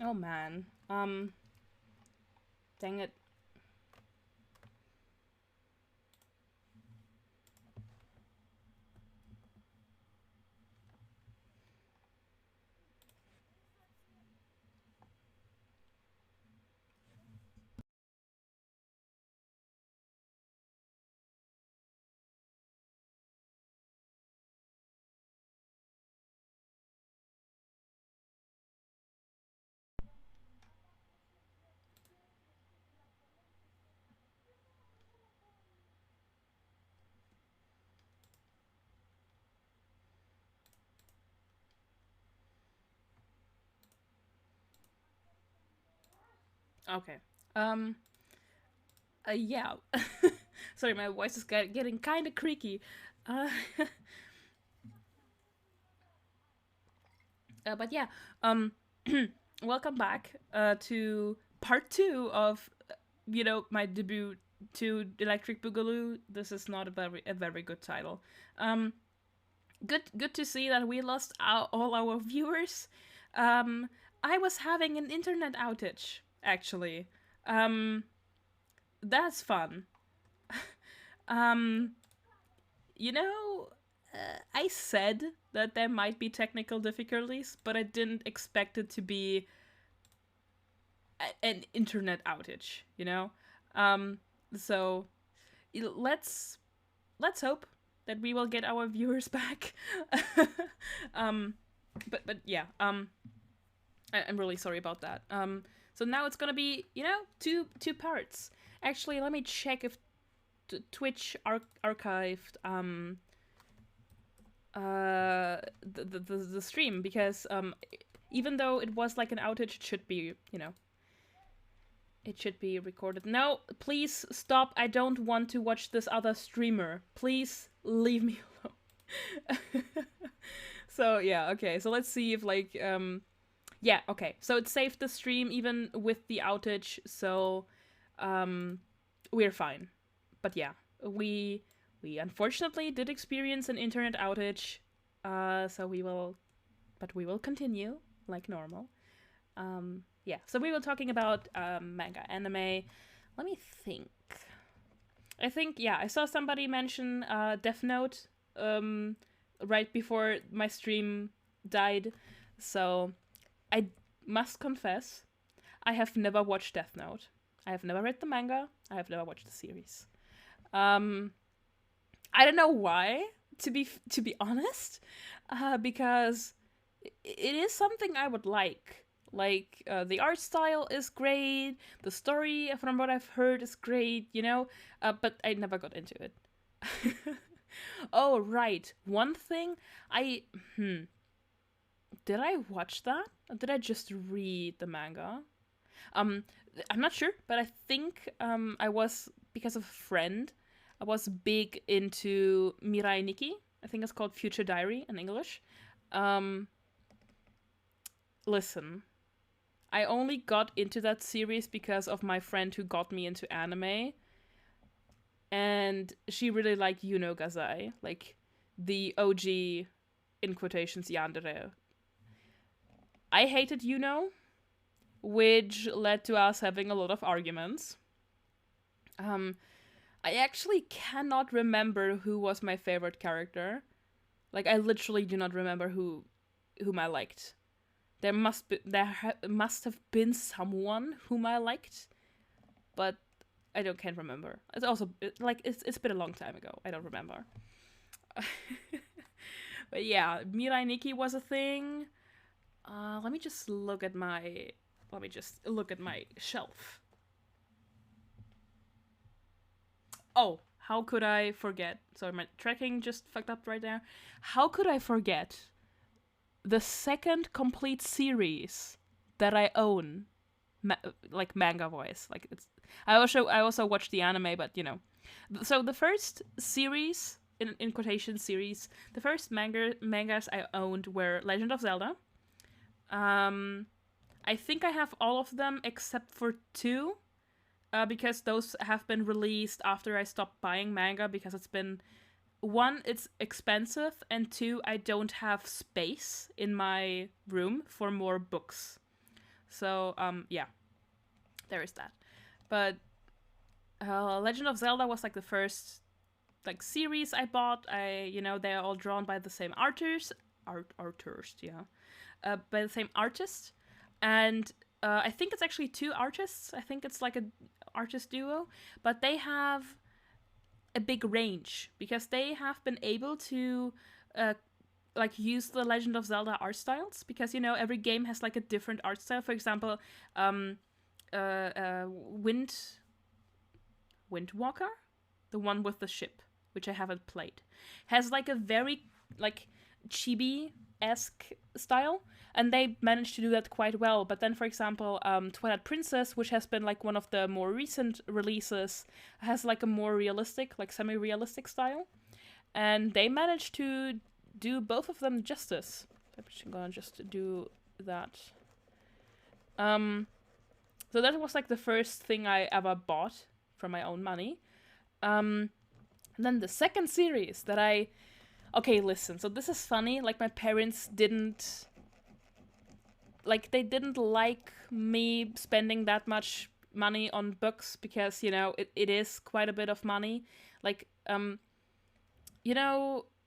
Oh man. Dang it. Okay. Um. Yeah. Sorry, my voice is getting kind of creaky. Uh, but yeah. Um. Welcome back. To part two of my debut to Electric Boogaloo. This is not a very good title. Um. Good to see that we lost all our viewers. Um. I was having an internet outage actually. Um. That's fun. Um, I said that there might be technical difficulties, but I didn't expect it to be an internet outage, you know? Um, so let's let's hope that we will get our viewers back. um, but yeah, I'm really sorry about that. So now it's gonna be two parts. Actually, let me check if Twitch archived the stream, because even though it was like an outage, it should be recorded. No, please stop. I don't want to watch this other streamer. Please leave me alone. So yeah, okay. So let's see if yeah, okay. So it saved the stream even with the outage. So we're fine. But yeah, we unfortunately did experience an internet outage. So we will continue like normal. Yeah, so we were talking about manga anime. Let me think. I think, yeah, I saw somebody mention Death Note um, right before my stream died. So I must confess, I have never watched Death Note. I have never read the manga. I have never watched the series. Um, I don't know why, to be honest, because it is something I would like. Like the art style is great, the story from what I've heard is great, but I never got into it. Oh right, one thing I did I watch that? Or did I just read the manga? Um, I'm not sure, but I think I was, because of a friend, I was big into Mirai Nikki. I think it's called Future Diary in English. Um, Listen, I only got into that series because of my friend who got me into anime, and she really liked Yuno Gazai, like the OG in quotations yandere. I hated Yuno, which led to us having a lot of arguments. Um, I actually cannot remember who was my favorite character. Like I literally do not remember whom I liked. There must have been someone whom I liked, but can't remember. It's also like it's been a long time ago. I don't remember. But yeah, Mirai Nikki was a thing. Let me just look at my shelf. Oh, how could I forget? Sorry, my tracking just fucked up right there. How could I forget the second complete series that I own, like manga voice? Like it's. I also watched the anime, but you know. So the first series, in quotation series, the first mangas I owned were Legend of Zelda. I think I have all of them except for two, because those have been released after I stopped buying manga because it's been, one, it's expensive, and two, I don't have space in my room for more books. So yeah, there is that. But Legend of Zelda was like the first like series I bought. They're all drawn by the same artists, by the same artist, and I think it's actually two artists. I think it's like a artist duo, but they have a big range because they have been able to like use the Legend of Zelda art styles, because every game has like a different art style. For example, Windwalker, the one with the ship, which I haven't played, has like a very like chibi-esque style, and they managed to do that quite well. But then, for example, Twilight Princess, which has been like one of the more recent releases, has like a more realistic, like semi-realistic style, and they managed to do both of them justice. I'm gonna just do that. So that was like the first thing I ever bought from my own money. And then the second series that okay, listen, so this is funny. Like, my parents didn't like me spending that much money on books because, it is quite a bit of money. Like,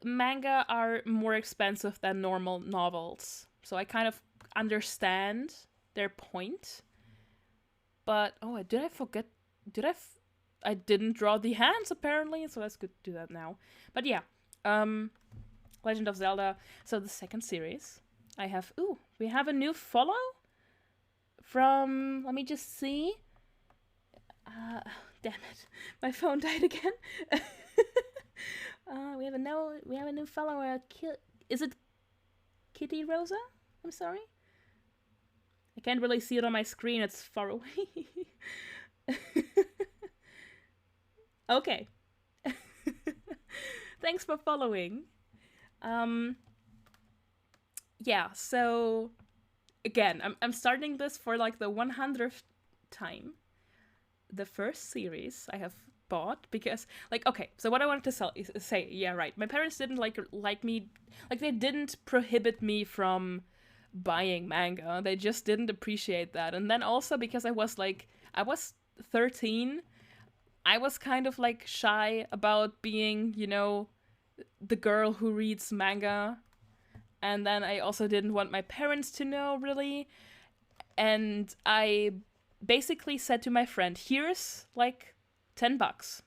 manga are more expensive than normal novels. So I kind of understand their point. But, did I forget? I didn't draw the hands, apparently, so let's go do that now. But yeah, Legend of Zelda. So the second series, we have a new follow from, let me just see. Damn it, my phone died again. We have a new follower. Is it Kitty Rosa? I'm sorry. I can't really see it on my screen. It's far away. Okay. Thanks for following. Yeah, so again, I'm starting this for like the 100th time. The first series I have bought because, like, okay, so what I wanted to say, yeah, right. My parents didn't like me, like, they didn't prohibit me from buying manga. They just didn't appreciate that. And then also because I was 13, I was kind of like shy about being, the girl who reads manga. And then I also didn't want my parents to know, really. And I basically said to my friend, here's like $10.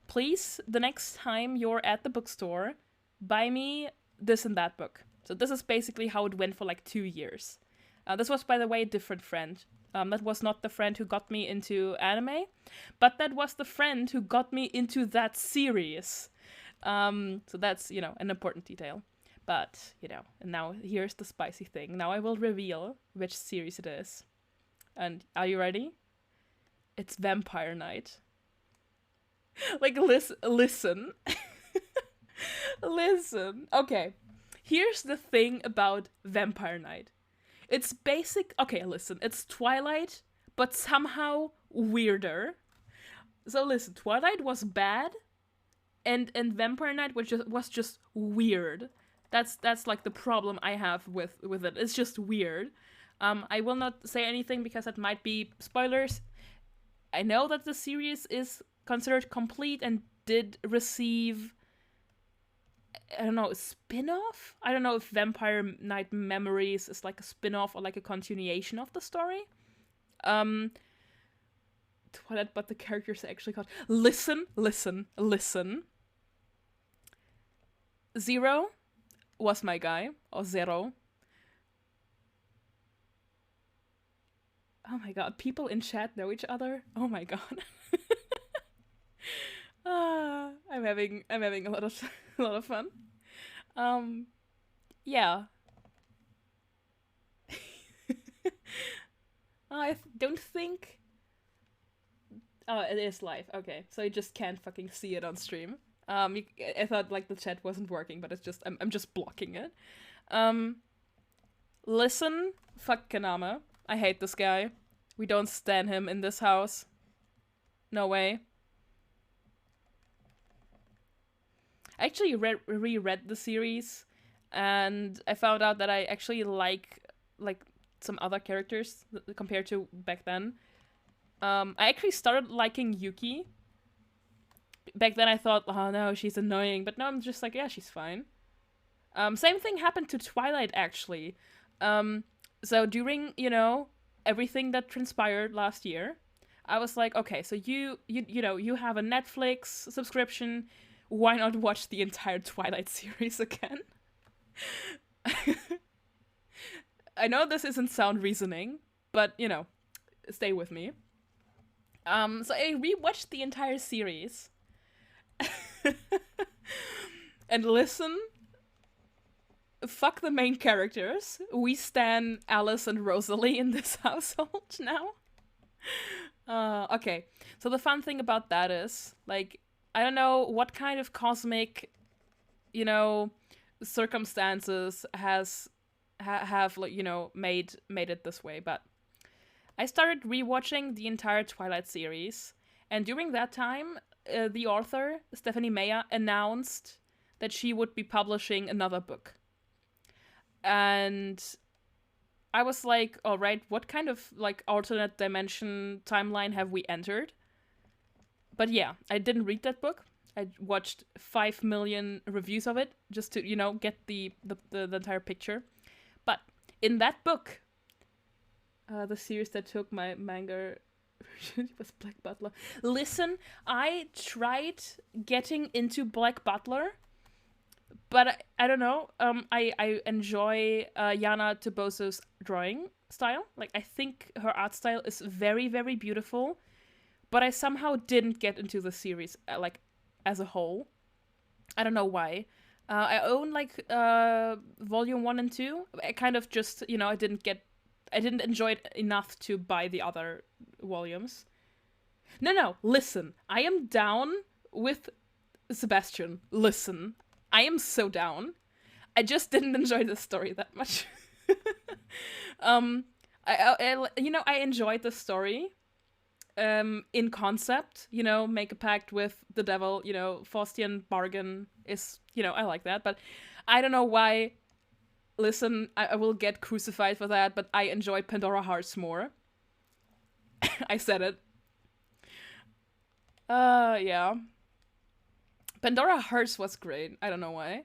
Please, the next time you're at the bookstore, buy me this and that book. So this is basically how it went for like 2 years. This was, by the way, a different friend. That was not the friend who got me into anime, but that was the friend who got me into that series. So that's, an important detail. But, and now here's the spicy thing. Now I will reveal which series it is. And are you ready? It's Vampire Knight. Like, listen. Listen. Okay. Here's the thing about Vampire Knight. It's okay, listen. It's Twilight, but somehow weirder. So listen, Twilight was bad, and Vampire Knight was just weird. That's like the problem I have with it. It's just weird. I will not say anything because that might be spoilers. I know that the series is considered complete and did receive, I don't know, a spin-off? I don't know if Vampire Knight Memories is like a spin-off or like a continuation of the story. Twilight, but the characters are actually called. Listen, listen, listen. Zero was my guy, or Zero. Oh my god, people in chat know each other. Oh my god. I'm having a lot of a lot of fun. Yeah. I don't think. Oh, it is live. Okay, so you just can't fucking see it on stream. I thought like the chat wasn't working, but it's just I'm just blocking it. Listen, fuck Kanama. I hate this guy. We don't stand him in this house. No way. I actually reread the series, and I found out that I actually like some other characters compared to back then. I actually started liking Yuki. Back then I thought, oh no, she's annoying, but now I'm just like, yeah, she's fine. Same thing happened to Twilight, actually. So during, everything that transpired last year, I was like, okay, so you have a Netflix subscription, why not watch the entire Twilight series again? I know this isn't sound reasoning, but, stay with me. So I rewatched the entire series. And listen, fuck the main characters. We stan Alice and Rosalie in this household now. Okay, so the fun thing about that is, like, I don't know what kind of cosmic, circumstances have made it this way, but I started rewatching the entire Twilight series, and during that time, the author, Stephanie Meyer, announced that she would be publishing another book. And I was like, all right, what kind of alternate dimension timeline have we entered? But yeah, I didn't read that book. I watched 5 million reviews of it just to, get the entire picture. But in that book, the series that took my manga was Black Butler. Listen, I tried getting into Black Butler, but I don't know. I enjoy Yana Toboso's drawing style. Like, I think her art style is very, very beautiful, but I somehow didn't get into the series as a whole. I don't know why. I own volume 1 and 2. I kind of just, I didn't enjoy it enough to buy the other volumes. No, listen. I am down with Sebastian. Listen. I am so down. I just didn't enjoy the story that much. I enjoyed the story. In concept, make a pact with the devil, Faustian bargain is, I like that, but I don't know why. Listen, I will get crucified for that, but I enjoyed Pandora Hearts more. I said it. Yeah. Pandora Hearts was great. I don't know why.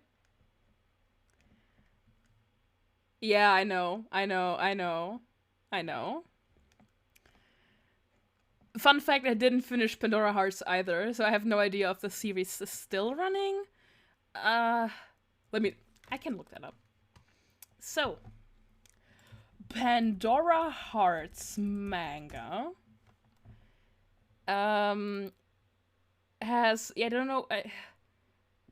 Yeah, I know. Fun fact, I didn't finish Pandora Hearts either, so I have no idea if the series is still running. I can look that up. So, Pandora Hearts manga has, I don't know,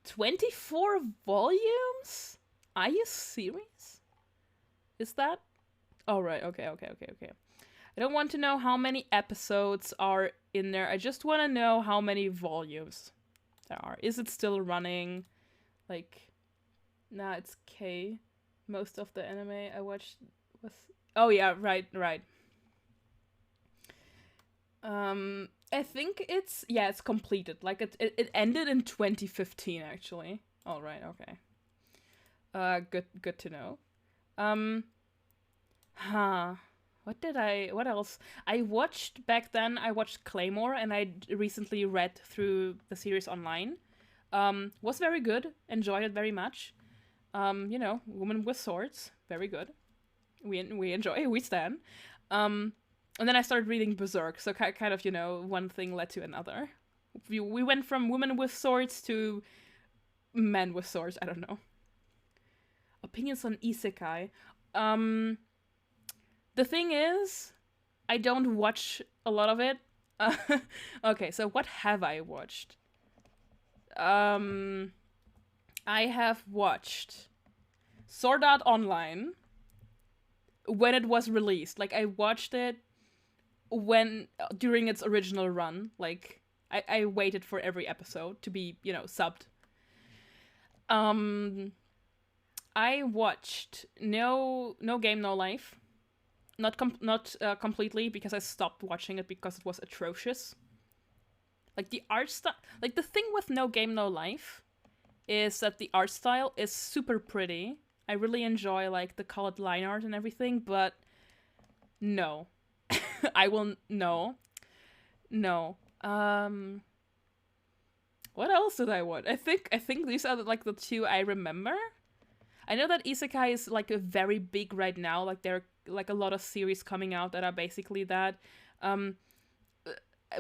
24 volumes? Are you serious? Is that? Oh, right, okay. I don't want to know how many episodes are in there. I just want to know how many volumes there are. Is it still running? Nah, it's K. Most of the anime I watched was... Oh, yeah, right. I think it's completed. It ended in 2015, actually. All right, okay. Good to know. What else? I watched Claymore, and I recently read through the series online. Was very good. Enjoyed it very much. Woman with swords, very good. We enjoy, we stand. And then I started reading Berserk, so kind of, you know, one thing led to another. We went from women with swords to men with swords, I don't know. Opinions on isekai. The thing is, I don't watch a lot of it. Okay, so what have I watched? I have watched Sword Art Online when it was released. Like, I watched it during its original run. Like, I waited for every episode to be, you know, subbed. I watched No Game No Life. Not completely, because I stopped watching it because it was atrocious. Like, the art style, like, the thing with No Game No Life is that the art style is super pretty. I really enjoy, like, the colored line art and everything, but no. I will, no. What else did I watch? I think these are, like, the two I remember. I know that isekai is, like, a very big right now. Like, there are, like, a lot of series coming out that are basically that.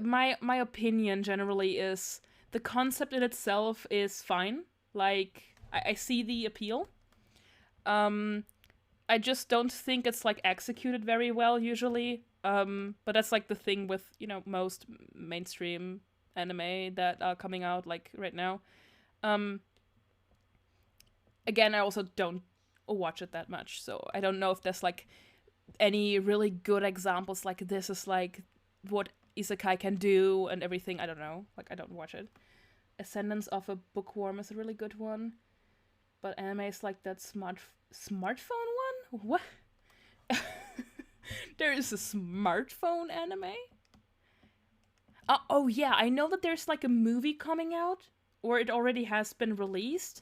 My opinion generally is the concept in itself is fine. Like, I see the appeal. I just don't think it's, like, executed very well usually. But that's, like, the thing with, you know, most mainstream anime that are coming out, like, right now. Again, I also don't watch it that much, so I don't know if there's, like, any really good examples, like, this is, like, what isekai can do and everything. I don't know. Like, I don't watch it. Ascendance of a Bookworm is a really good one. But anime is, like, that smartphone one? What? There is a smartphone anime? Oh, yeah, I know that there's, like, a movie coming out, or it already has been released.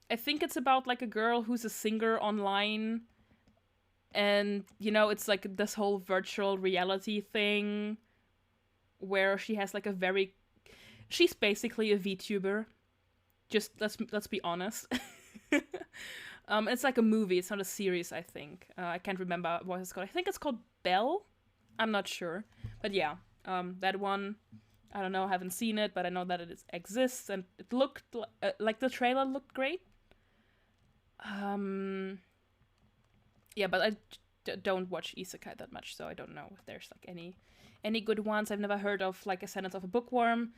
I think it's about, like, a girl who's a singer online, and, you know, it's, like, this whole virtual reality thing where she has, like, she's basically a VTuber. Just, let's be honest. It's like a movie, it's not a series, I think. I can't remember what it's called. I think it's called Belle? I'm not sure. But yeah, that one, I don't know, I haven't seen it, but I know that it exists, and it looked, like, the trailer looked great. Yeah, but I don't watch isekai that much, so I don't know if there's, like, any good ones. I've never heard of, like, Ascendance of a Bookworm.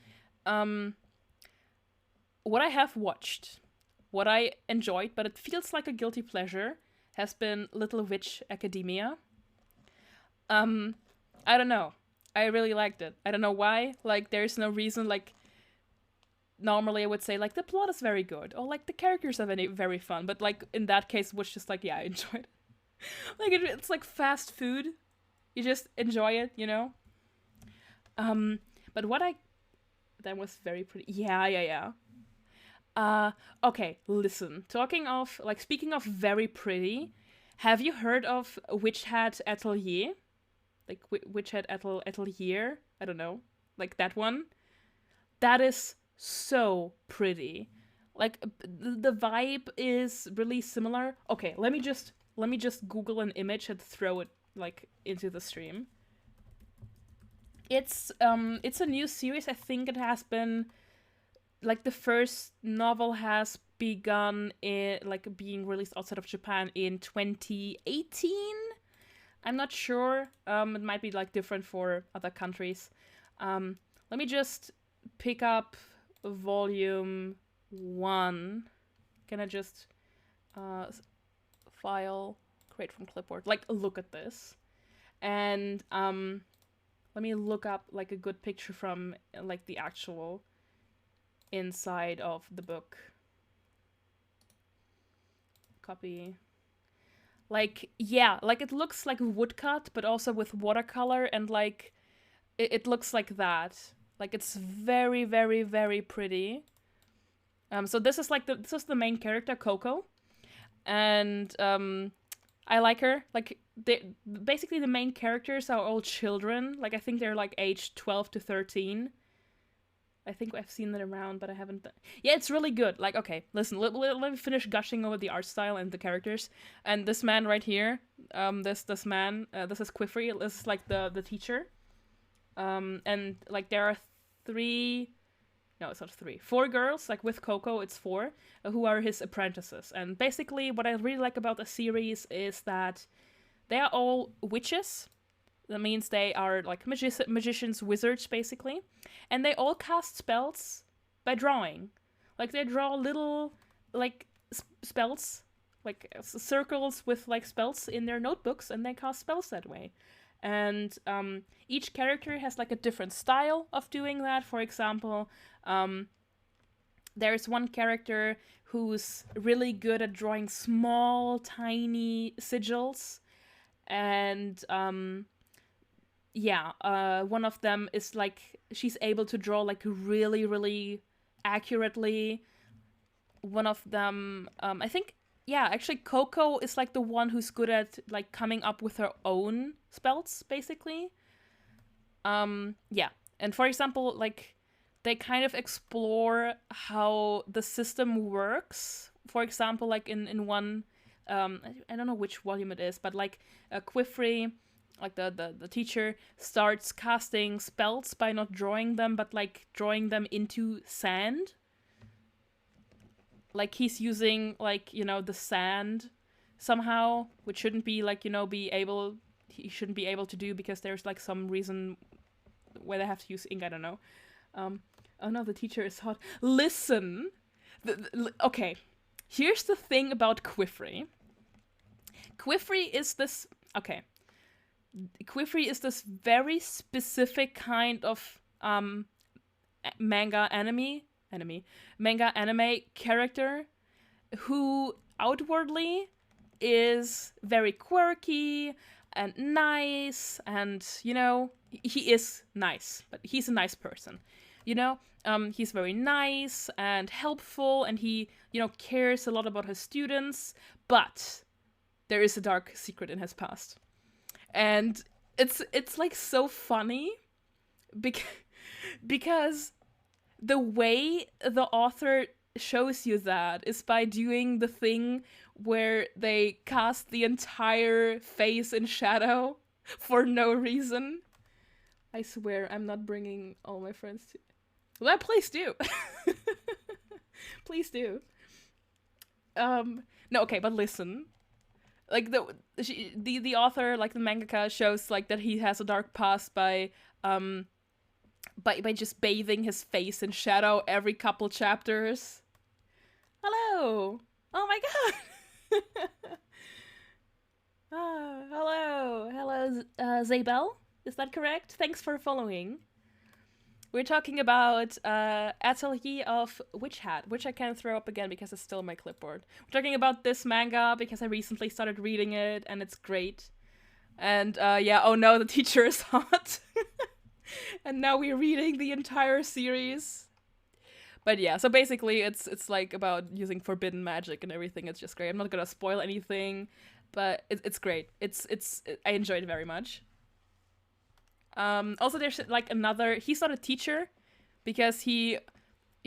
What I have watched, what I enjoyed, but it feels like a guilty pleasure, has been Little Witch Academia. I don't know. I really liked it. I don't know why. Like, there's no reason. Like, normally I would say, like, the plot is very good, or, like, the characters are very, very fun, but, like, in that case, it was just, like, yeah, I enjoyed it. Like, it's like fast food. You just enjoy it, you know? But that was very pretty. Yeah. Okay, listen. Speaking of very pretty, have you heard of Witch Hat Atelier? Like, Witch Hat Atelier? I don't know. Like, that one? That is so pretty. Like, the vibe is really similar. Okay, let me just Google an image and throw it, like, into the stream. It's a new series. I think it has been, like, the first novel has begun being released outside of Japan in 2018. I'm not sure. It might be, like, different for other countries. Let me just pick up volume 1. Can I just file, create from clipboard? Like, look at this. And let me look up, like, a good picture from, like, the actual inside of the book. Copy. Like, yeah, like, it looks like woodcut, but also with watercolor, and, like, it looks like that. Like, it's very, very, very pretty. So this is the main character, Coco, and I like her. Like, basically the main characters are all children. Like, I think they're, like, aged 12 to 13. I think I've seen it around, but I haven't. Yeah, it's really good. Like, okay, listen, let me finish gushing over the art style and the characters. And this man right here, this man, this is Quiffrey. This is like the teacher. And like there are three. No, it's not three. 4 girls, like with Coco, it's 4, who are his apprentices. And basically, what I really like about the series is that they are all witches. That means they are like magicians, wizards, basically. And they all cast spells by drawing. Like, they draw little, like, spells, like circles with, like, spells in their notebooks, and they cast spells that way. And each character has, like, a different style of doing that. For example, there's one character who's really good at drawing small, tiny sigils. And, one of them is, like, she's able to draw, like, really, really accurately. One of them, I think, actually Coco is, like, the one who's good at, like, coming up with her own spells, basically. And for example, like, they kind of explore how the system works. For example, like, in one, I don't know which volume it is, but, like, Quiffrey, like, the teacher, starts casting spells by not drawing them, but, like, drawing them into sand. Like, he's using, like, you know, the sand somehow, which shouldn't be, like, you know, he shouldn't be able to do because there's, like, some reason where they have to use ink, I don't know. Oh no, the teacher is hot. Listen! Okay, here's the thing about Quiffrey. Quiffrey is this very specific kind of manga anime character who outwardly is very quirky and nice, and, you know, he is nice, but he's a nice person, you know? He's very nice and helpful, and he, you know, cares a lot about his students, but there is a dark secret in his past. And it's like so funny because the way the author shows you that is by doing the thing where they cast the entire face in shadow for no reason. I swear I'm not bringing all my friends to... Well, please do. Please do. No, okay, but listen. Like, the author, like, the mangaka, shows, like, that he has a dark past by just bathing his face in shadow every couple chapters. Hello! Oh my god! Hello, Zabel? Is that correct? Thanks for following. We're talking about Atelier of Witch Hat, which I can throw up again because it's still on my clipboard. We're talking about this manga because I recently started reading it, and it's great. And oh no, the teacher is hot. And now we're reading the entire series. But yeah, so basically it's like about using forbidden magic and everything. It's just great. I'm not gonna spoil anything, but it's great. I enjoyed it very much. Also, there's like another. He's not a teacher because he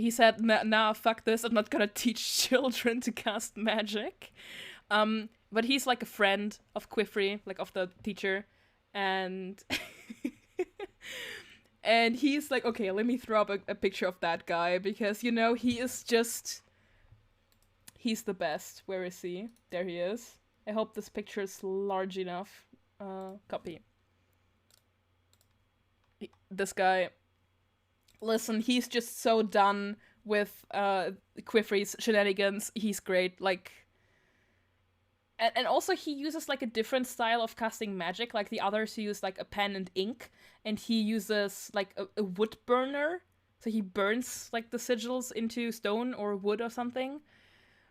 said, "Nah, fuck this. I'm not gonna teach children to cast magic." But he's like a friend of Quiffrey, like of the teacher, and and he's like, okay, let me throw up a picture of that guy because, you know, he's the best. Where is he? There he is. I hope this picture is large enough. Copy. This guy, listen, he's just so done with Quiffrey's shenanigans. He's great, like, and also he uses like a different style of casting magic. Like the others use like a pen and ink, and he uses like a wood burner, so he burns like the sigils into stone or wood or something.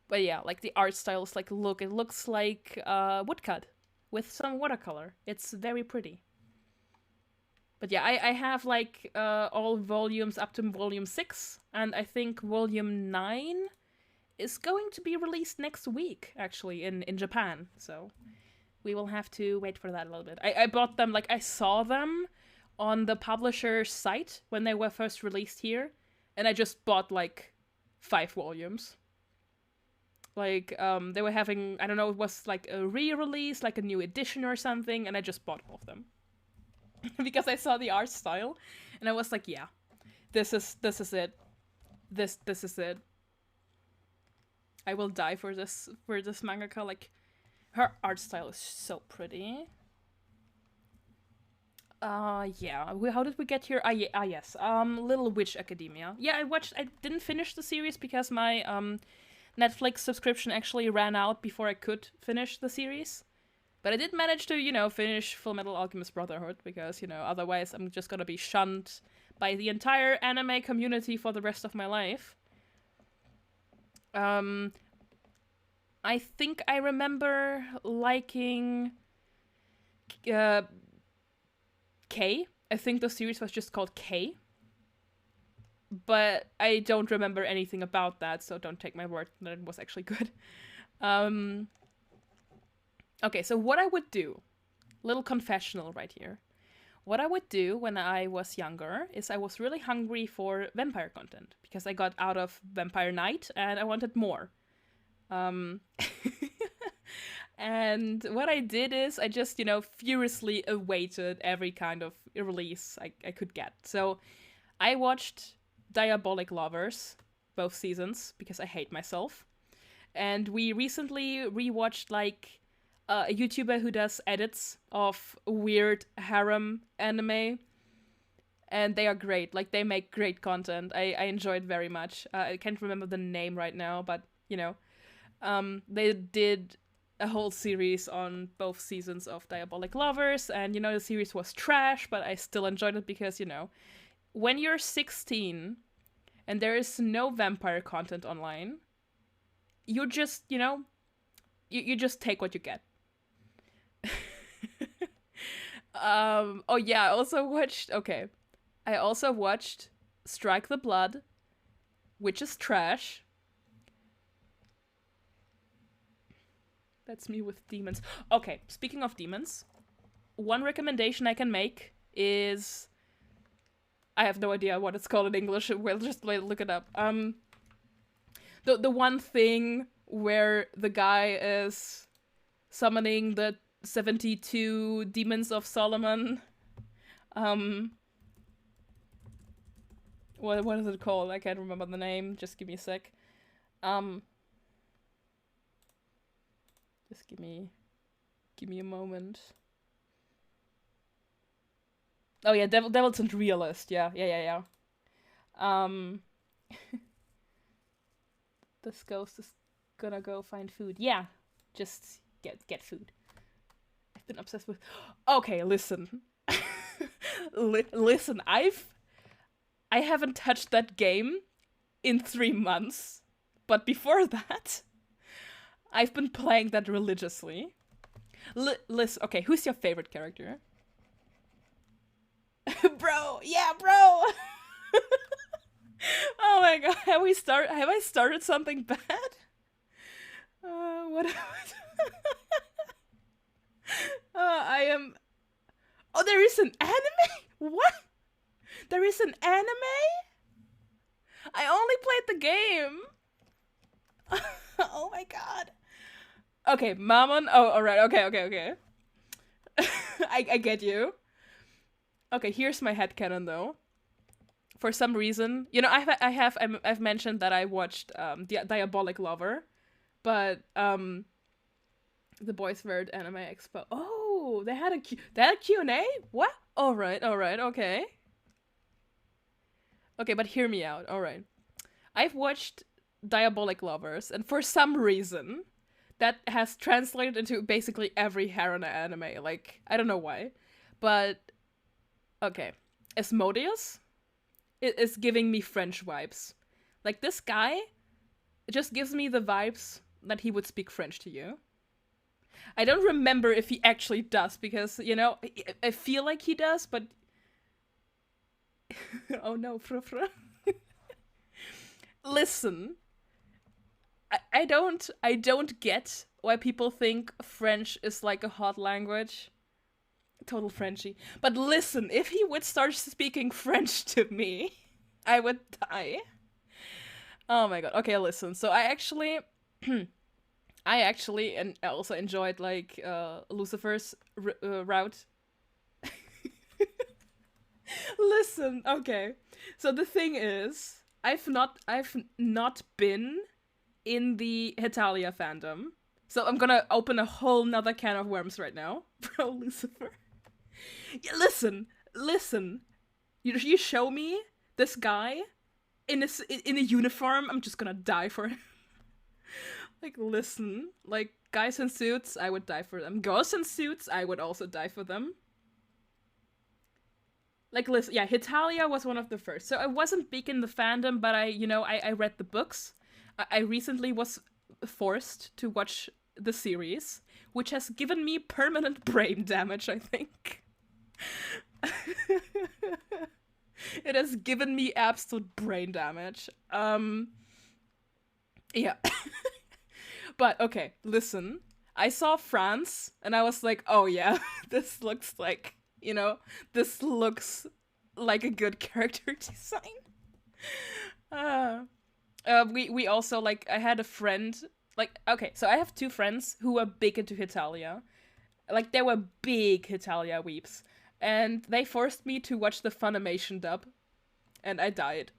But yeah, like the art style is like, it looks like woodcut with some watercolor. It's very pretty. But yeah, I have like all volumes up to volume 6, and I think volume 9 is going to be released next week, actually, in Japan. So we will have to wait for that a little bit. I bought them, like, I saw them on the publisher's site when they were first released here, and I just bought like 5 volumes. Like, they were having, I don't know, it was like a re-release, like a new edition or something, and I just bought all of them. Because I saw the art style, and I was like, yeah, this is it. This is it. I will die for this mangaka. Like, her art style is so pretty. Yeah. How did we get here? Yes. Little Witch Academia. Yeah, I didn't finish the series because my Netflix subscription actually ran out before I could finish the series. But I did manage to, finish Full Metal Alchemist Brotherhood because, otherwise I'm just gonna be shunned by the entire anime community for the rest of my life. I think I remember liking K. I think the series was just called K. But I don't remember anything about that, so don't take my word that it was actually good. Okay, so what I would do, little confessional right here. What I would do when I was younger is I was really hungry for vampire content because I got out of Vampire Knight and I wanted more. And what I did is I just, furiously awaited every kind of release I could get. So I watched Diabolic Lovers, both seasons, because I hate myself. And we recently rewatched, like, a YouTuber who does edits of weird harem anime. And they are great. Like, they make great content. I enjoy it very much. I can't remember the name right now, but, they did a whole series on both seasons of Diabolic Lovers. And, the series was trash, but I still enjoyed it because, when you're 16 and there is no vampire content online, you just, you just take what you get. Oh yeah, I also watched Strike the Blood, which is trash. That's me with demons. Okay, speaking of demons, one recommendation I can make is, I have no idea what it's called in English. We'll just look it up. The one thing where the guy is summoning the 72 demons of Solomon. What is it called? I can't remember the name. Just give me a sec. Just give me a moment. Oh yeah, Devil's and Realist. Yeah. This ghost is gonna go find food. Yeah, just get food. I've been obsessed with. Okay, listen, listen. I haven't touched that game in 3 months, but before that, I've been playing that religiously. Listen, okay, who's your favorite character? Bro, yeah, bro. Oh my god, have I started something bad? What? I am. Oh, there is an anime? What? There is an anime? I only played the game. Oh my god. Okay, Mammon. Oh, alright. Okay. I get you. Okay, here's my headcanon though. For some reason, I've mentioned that I watched Diabolic Lover, but the Boys Word Anime Expo. Oh, they had a Q&A? What? All right, okay. Okay, but hear me out. All right. I've watched Diabolic Lovers, and for some reason, that has translated into basically every Haruna anime. Like, I don't know why. But, okay. Asmodeus is giving me French vibes. Like, this guy just gives me the vibes that he would speak French to you. I don't remember if he actually does, because, I feel like he does, but... Oh no, frufra. Listen, I don't get why people think French is like a hot language. Total Frenchie. But listen, if he would start speaking French to me, I would die. Oh my god. Okay, listen. So I actually and also enjoyed like Lucifer's route. Listen, okay. So the thing is, I've not been in the Hetalia fandom. So I'm gonna open a whole nother can of worms right now. Bro, Lucifer. Yeah, listen. You show me this guy in a uniform, I'm just gonna die for him. Like, listen, like guys in suits, I would die for them. Girls in suits, I would also die for them. Like, listen, yeah, Hitalia was one of the first. So I wasn't big in the fandom, but I read the books. I recently was forced to watch the series, which has given me permanent brain damage, I think. It has given me absolute brain damage. Yeah. But okay, listen. I saw France and I was like, oh yeah, this looks like, this looks like a good character design. Uh, we also, like, I had a friend, like, okay, so I have two friends who are big into Hitalia. Like, they were big Hitalia weeps. And they forced me to watch the Funimation dub. And I died.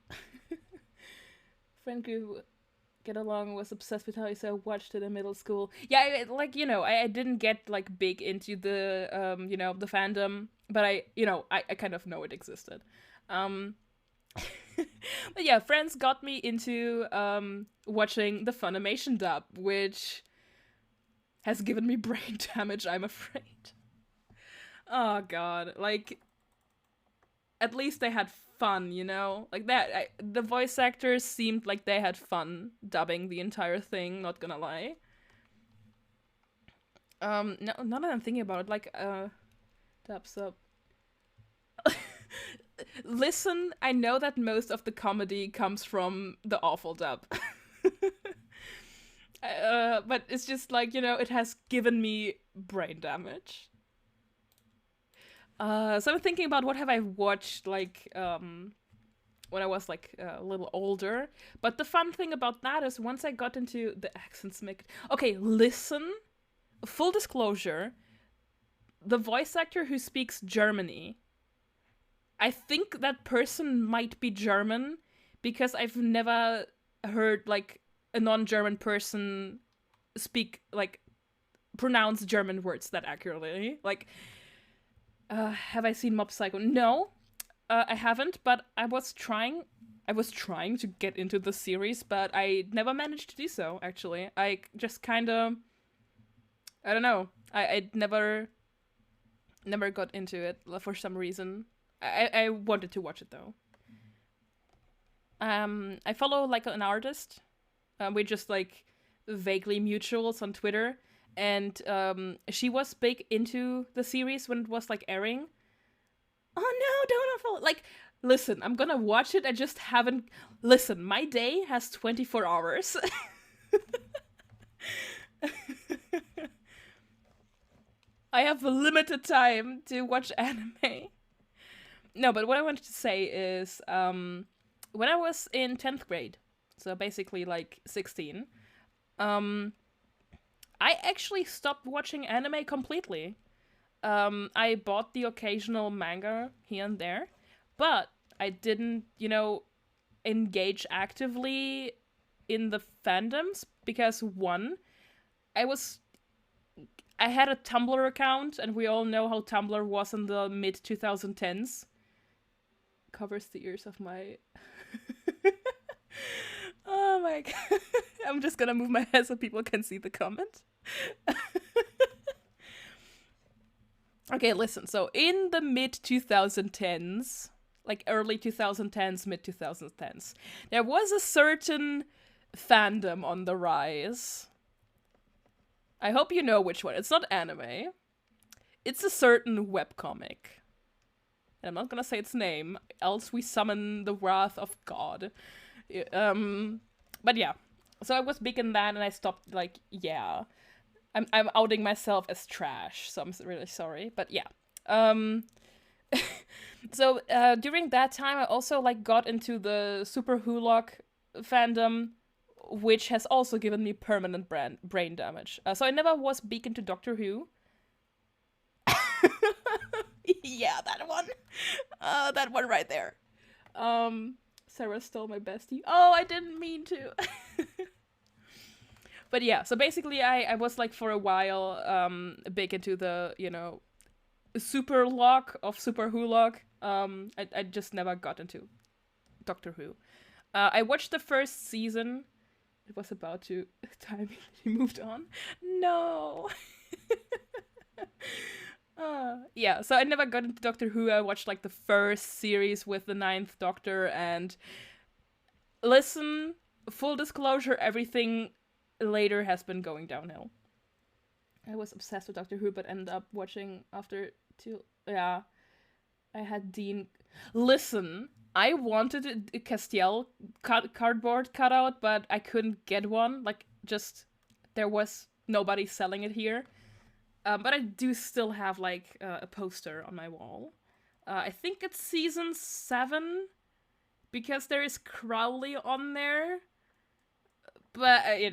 Friend group get along, was obsessed with Hitalia, so I watched it in middle school. Yeah, I didn't get, like, big into the, the fandom. But I kind of know it existed. But yeah, friends got me into watching the Funimation dub, which has given me brain damage, I'm afraid. Oh god, like, at least they had fun, like that. The voice actors seemed like they had fun dubbing the entire thing, not gonna lie. No, now that I'm thinking about it, like, dub sub. Listen, I know that most of the comedy comes from the awful dub. But it's just like, it has given me brain damage. So I'm thinking about what have I watched, like, when I was, like, a little older. But the fun thing about that is once I got into the accents make... Okay, listen. Full disclosure. The voice actor who speaks Germany, I think that person might be German because I've never heard, like, a non-German person speak, like, pronounce German words that accurately. Like, have I seen Mob Psycho? No, I haven't, but I was trying to get into the series, but I never managed to do so, actually. I just kind of... I don't know. I never got into it for some reason. I wanted to watch it, though. I follow, like, an artist. We're just, like, vaguely mutuals on Twitter. And she was big into the series when it was, like, airing. Oh no, don't unfollow. Like, listen, I'm gonna watch it. I just haven't... Listen, my day has 24 hours. I have limited time to watch anime. No, but what I wanted to say is, when I was in 10th grade, so basically, like, 16, I actually stopped watching anime completely. I bought the occasional manga here and there, but I didn't, engage actively in the fandoms because, one, I had a Tumblr account, and we all know how Tumblr was in the mid-2010s. Covers the ears of my... Oh my god. I'm just gonna move my head so people can see the comment. Okay, listen. So in the mid-2010s, like early 2010s, mid-2010s, there was a certain fandom on the rise. I hope you know which one. It's not anime. It's a certain webcomic. And I'm not gonna say its name, else we summon the wrath of God. But yeah. So I was big in that, and I stopped, like, yeah. I'm outing myself as trash, so I'm really sorry. But yeah. So during that time, I also like got into the Super Hulock fandom, which has also given me permanent brain damage. So I never was big into Doctor Who. Yeah, that one. That one right there. Sarah stole my bestie. Oh, I didn't mean to. But yeah, so basically I was like for a while big into the, super lock of Super Who lock. I just never got into Doctor Who. I watched the first season. It was about to time he moved on. No. Yeah, so I never got into Doctor Who. I watched like the first series with the Ninth Doctor, and listen, full disclosure, everything later has been going downhill. I was obsessed with Doctor Who, but ended up watching after two. Yeah, I had Dean. Listen, I wanted a Castiel cardboard cutout, but I couldn't get one. Like, just there was nobody selling it here. But I do still have like a poster on my wall. I think it's season 7 because there is Crowley on there. But I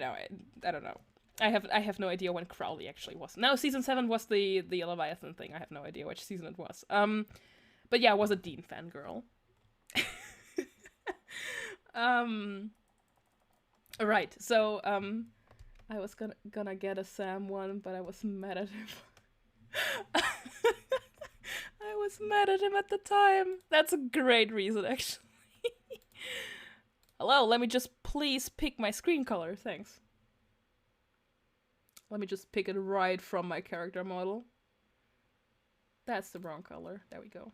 don't know. I have no idea when Crowley actually was. No, season 7 was the Leviathan thing. I have no idea which season it was. But yeah, I was a Dean fangirl. Right. So I was gonna get a Sam one, but I was mad at him. I was mad at him at the time. That's a great reason, actually. Hello, let me just please pick my screen color. Thanks. Let me just pick it right from my character model. That's the wrong color. There we go.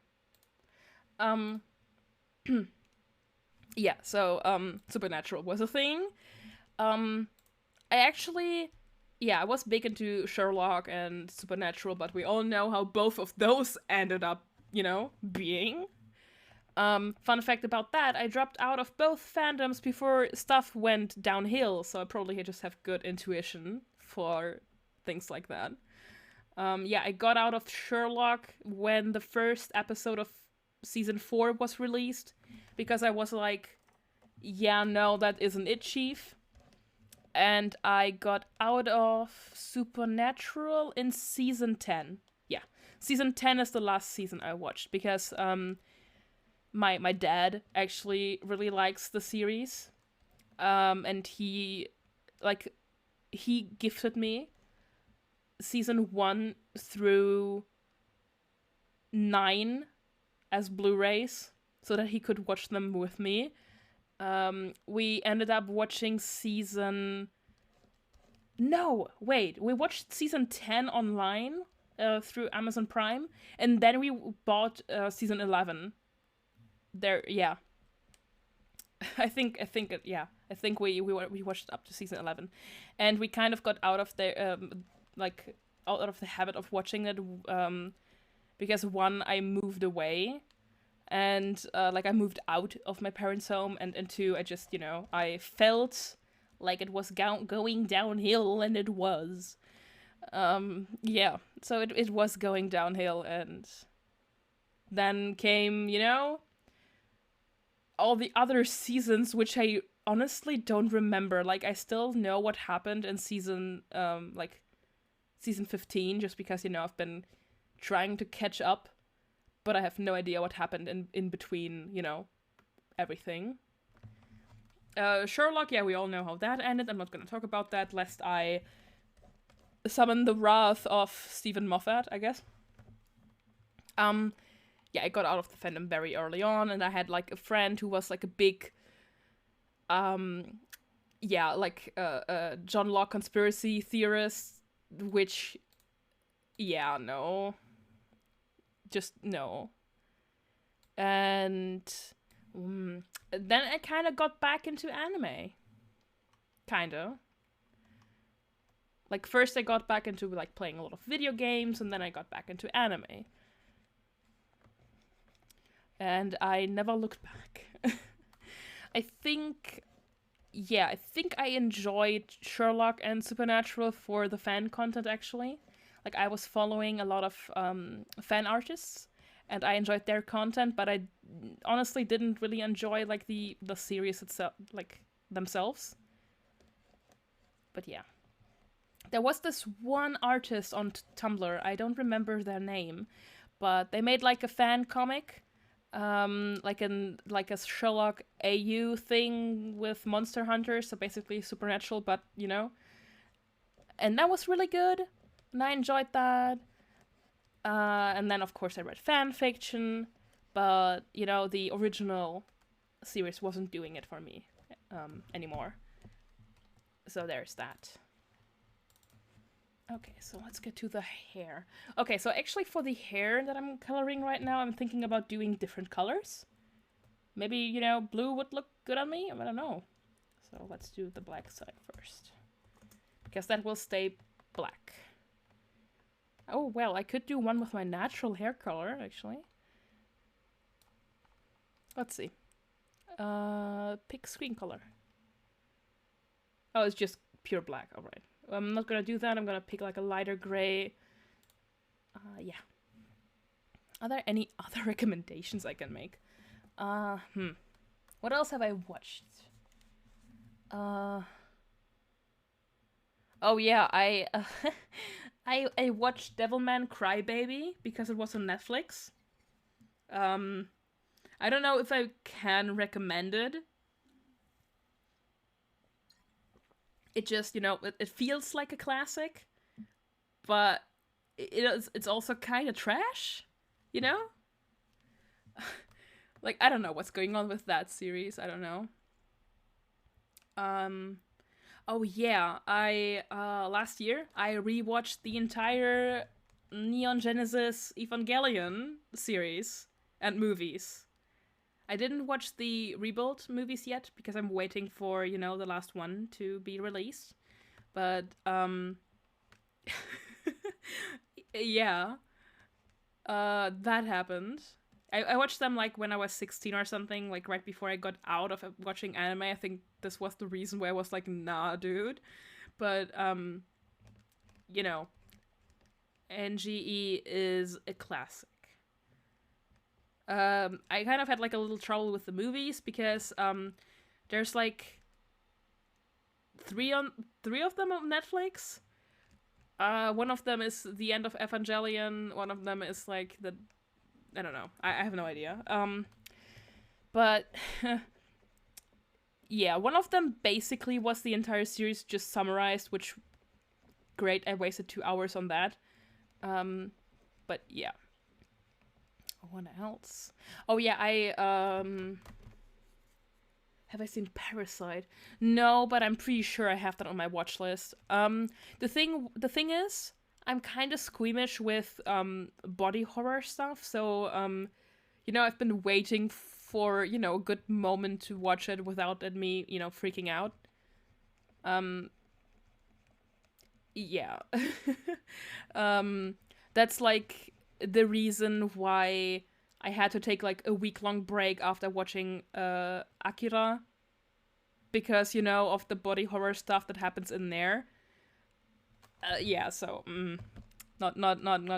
Yeah, so Supernatural was a thing. I actually, yeah, I was big into Sherlock and Supernatural, but we all know how both of those ended up, being. Fun fact about that, I dropped out of both fandoms before stuff went downhill, so I probably just have good intuition for things like that. Yeah, I got out of Sherlock when the first episode of season 4 was released, because I was like, yeah, no, that isn't it, Chief. And I got out of Supernatural in season 10. Yeah, season 10 is the last season I watched, because my dad actually really likes the series. And he gifted me season 1 through 9 as Blu-rays so that he could watch them with me. We ended up watching we watched season 10 online through Amazon Prime, and then we bought season 11. There, yeah. I think we watched up to season 11, and we kind of got out of the out of the habit of watching it because one, I moved away, and I moved out of my parents' home, and two, I just I felt like it was going downhill, and it was. Yeah, so it was going downhill, and then came all the other seasons, which I honestly don't remember. Like, I still know what happened in season 15, just because I've been trying to catch up, but I have no idea what happened in between everything. Sherlock, yeah, we all know how that ended. I'm not gonna talk about that lest I summon the wrath of Stephen Moffat, I guess. Yeah, I got out of the fandom very early on, and I had a friend who was a big John Locke conspiracy theorist, which no. Just no. And then I kind of got back into anime. Kinda. First I got back into playing a lot of video games, and then I got back into anime. And I never looked back. I think I enjoyed Sherlock and Supernatural for the fan content, actually. I was following a lot of fan artists, and I enjoyed their content, but I honestly didn't really enjoy like the series itself, like themselves. But yeah. There was this one artist on Tumblr, I don't remember their name, but they made like a fan comic, like a Sherlock AU thing with monster hunters, so basically supernatural, but you know. And that was really good, and I enjoyed that. And then of course I read fan fiction, but you know, the original series wasn't doing it for me anymore. So there's that. Okay, so let's get to the hair. Okay, so actually for the hair that I'm coloring right now, I'm thinking about doing different colors. Maybe, you know, blue would look good on me? I don't know. So let's do the black side first. Because that will stay black. Oh, well, I could do one with my natural hair color, actually. Let's see. Pick screen color. Oh, it's just pure black, alright. I'm not gonna do that, I'm gonna pick like a lighter gray. Yeah. Are there any other recommendations I can make? What else have I watched? Oh yeah, I watched Devilman Crybaby because it was on Netflix. I don't know if I can recommend it. It just, you know, it feels like a classic, but it's also kind of trash, you know? Like, I don't know what's going on with that series. I don't know. Oh yeah, I last year I rewatched the entire Neon Genesis Evangelion series and movies. I didn't watch the Rebuild movies yet because I'm waiting for, you know, the last one to be released. But yeah. That happened. I watched them like when I was 16 or something, like right before I got out of watching anime. I think this was the reason why I was like, nah, dude. But you know, NGE is a classic. I kind of had like a little trouble with the movies because there's like three of them on Netflix. One of them is the end of Evangelion. One of them is like I don't know. I have no idea. But yeah, one of them basically was the entire series just summarized, which great. I wasted 2 hours on that. But yeah. What else? Oh yeah, have I seen Parasite? No, but I'm pretty sure I have that on my watch list. The thing is, I'm kind of squeamish with body horror stuff, so you know, I've been waiting for, you know, a good moment to watch it without me, you know, freaking out. Yeah. That's like the reason why I had to take like a week-long break after watching Akira, because, you know, of the body horror stuff that happens in there. Yeah, so not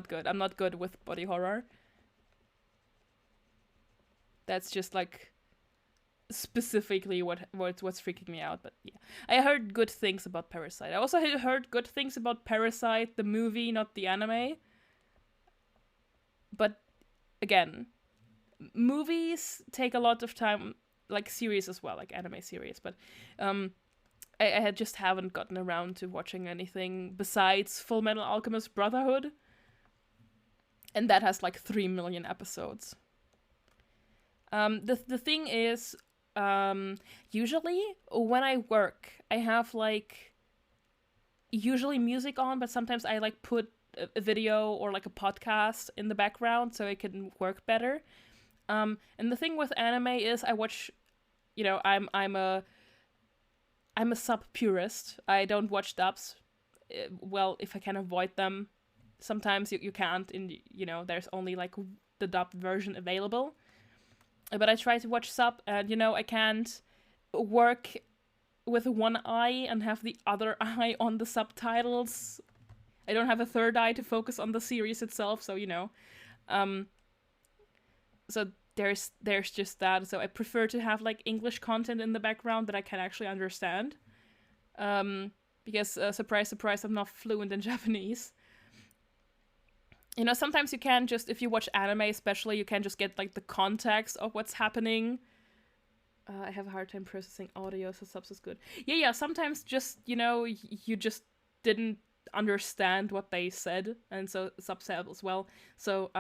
good. I'm not good with body horror. That's just like specifically what's freaking me out. But yeah, I heard good things about Parasite. I also heard good things about Parasite, the movie, not the anime. But again, movies take a lot of time, like series as well, like anime series. But I just haven't gotten around to watching anything besides Full Metal Alchemist Brotherhood, and that has like 3 million episodes. The thing is, usually when I work, I have like usually music on, but sometimes I like put a video or like a podcast in the background so it can work better. And the thing with anime is I watch, you know, I'm a sub purist. I don't watch dubs. Well, if I can avoid them, sometimes you can't. You know, there's only like the dubbed version available. But I try to watch sub, and you know, I can't work with one eye and have the other eye on the subtitles. I don't have a third eye to focus on the series itself, so you know. so there's just that. So I prefer to have like English content in the background that I can actually understand. Because surprise, surprise, I'm not fluent in Japanese. You know, sometimes you can just, if you watch anime especially, you can just get like the context of what's happening. I have a hard time processing audio, so subs is good. Yeah, sometimes just, you know, you just didn't understand what they said, and so subs help as well. So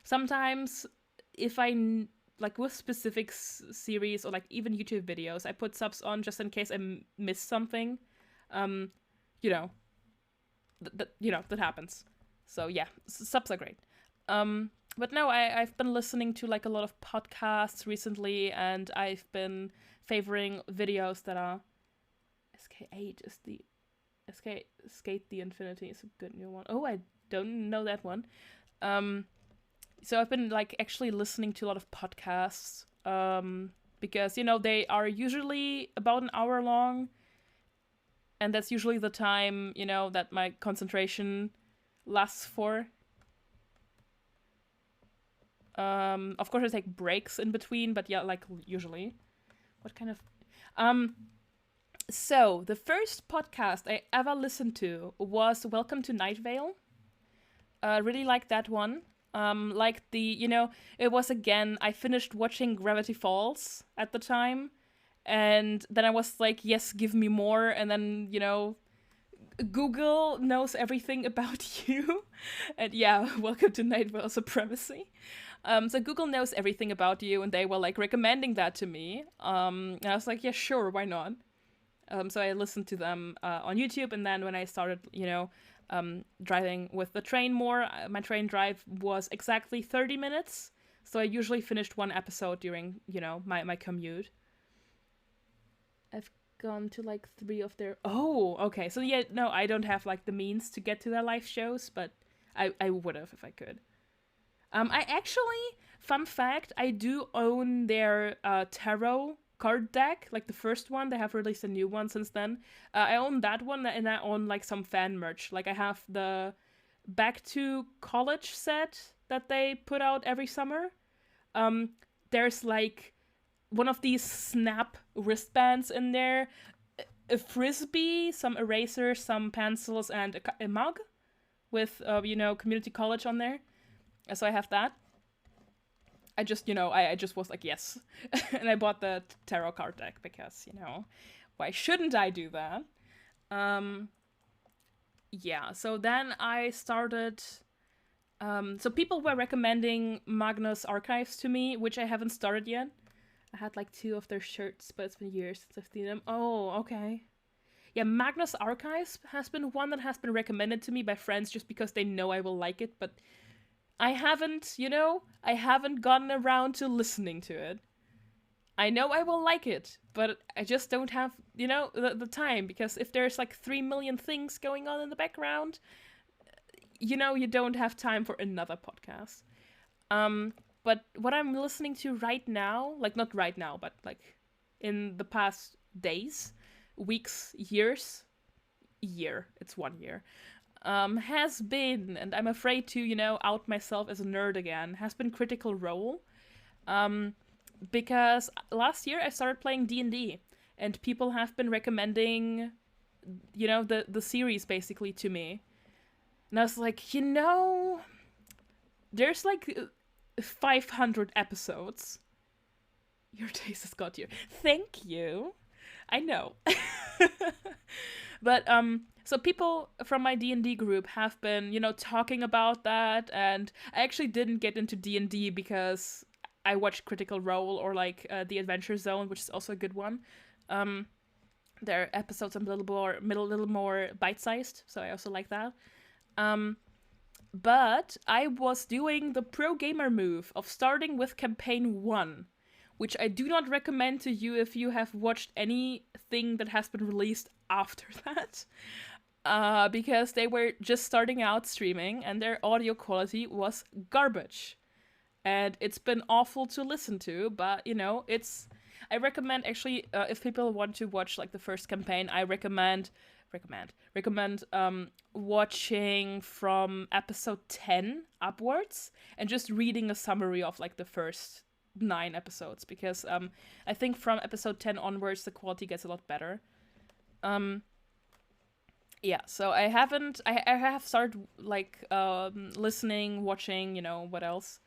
sometimes if like with specific series or like even YouTube videos, I put subs on just in case I miss something. You know, that happens. So yeah, subs are great. But no, I've been listening to like a lot of podcasts recently, and I've been favoring videos that are SK8 is the Skate the Infinity is a good new one. Oh, I don't know that one. So I've been like actually listening to a lot of podcasts, because you know they are usually about an hour long, and that's usually the time, you know, that my concentration lasts for. Of course I take breaks in between, but yeah, like usually. What kind of so the first podcast I ever listened to was Welcome to Night Vale. Really liked that one. Like the, you know, it was again, I finished watching Gravity Falls at the time, and then I was like, yes, give me more, and then, you know, Google knows everything about you. And yeah, Welcome to Night Vale Supremacy. So Google knows everything about you, and they were like recommending that to me. And I was like, yeah, sure, why not? So I listened to them on YouTube, and then when I started, you know, driving with the train more, my train drive was exactly 30 minutes. So I usually finished one episode during, you know, my commute. I've gone to like 3 of their... Oh, okay. So yeah, no, I don't have like the means to get to their live shows, but I would have if I could. I actually, fun fact, I do own their tarot card deck, like the first one. They have released a new one since then. I own that one, and I own like some fan merch. Like I have the Back to College set that they put out every summer. There's like one of these snap wristbands in there, a frisbee, some erasers, some pencils, and a mug with you know, community college on there. So I have that. I just, you know, I just was like, yes. And I bought the tarot card deck because, you know, why shouldn't I do that? Yeah, so then I started... so people were recommending Magnus Archives to me, which I haven't started yet. I had like 2 of their shirts, but it's been years since I've seen them. Oh, okay. Yeah, Magnus Archives has been one that has been recommended to me by friends just because they know I will like it, but I haven't, you know, I haven't gotten around to listening to it. I know I will like it, but I just don't have, you know, the time, because if there's like 3 million things going on in the background, you know, you don't have time for another podcast. But what I'm listening to right now, like not right now, but like in the past days, weeks, years, it's 1 year, has been, and I'm afraid to, you know, out myself as a nerd again, has been Critical Role. Because last year I started playing D&D, and people have been recommending, you know, the series basically to me. And I was like, you know, there's like 500 episodes. Your taste has got you. Thank you. I know. But so people from my D&D group have been, you know, talking about that, and I actually didn't get into D&D because I watched Critical Role or like The Adventure Zone, which is also a good one. Their episodes are a little more bite-sized, so I also like that. But I was doing the pro gamer move of starting with campaign 1, which I do not recommend to you if you have watched anything that has been released after that. Because they were just starting out streaming and their audio quality was garbage. And it's been awful to listen to, but, you know, I recommend actually, if people want to watch like the first campaign, I recommend recommend watching from episode 10 upwards and just reading a summary of like the first 9 episodes, because I think from episode 10 onwards the quality gets a lot better. Yeah, so I have started like listening, watching, what else,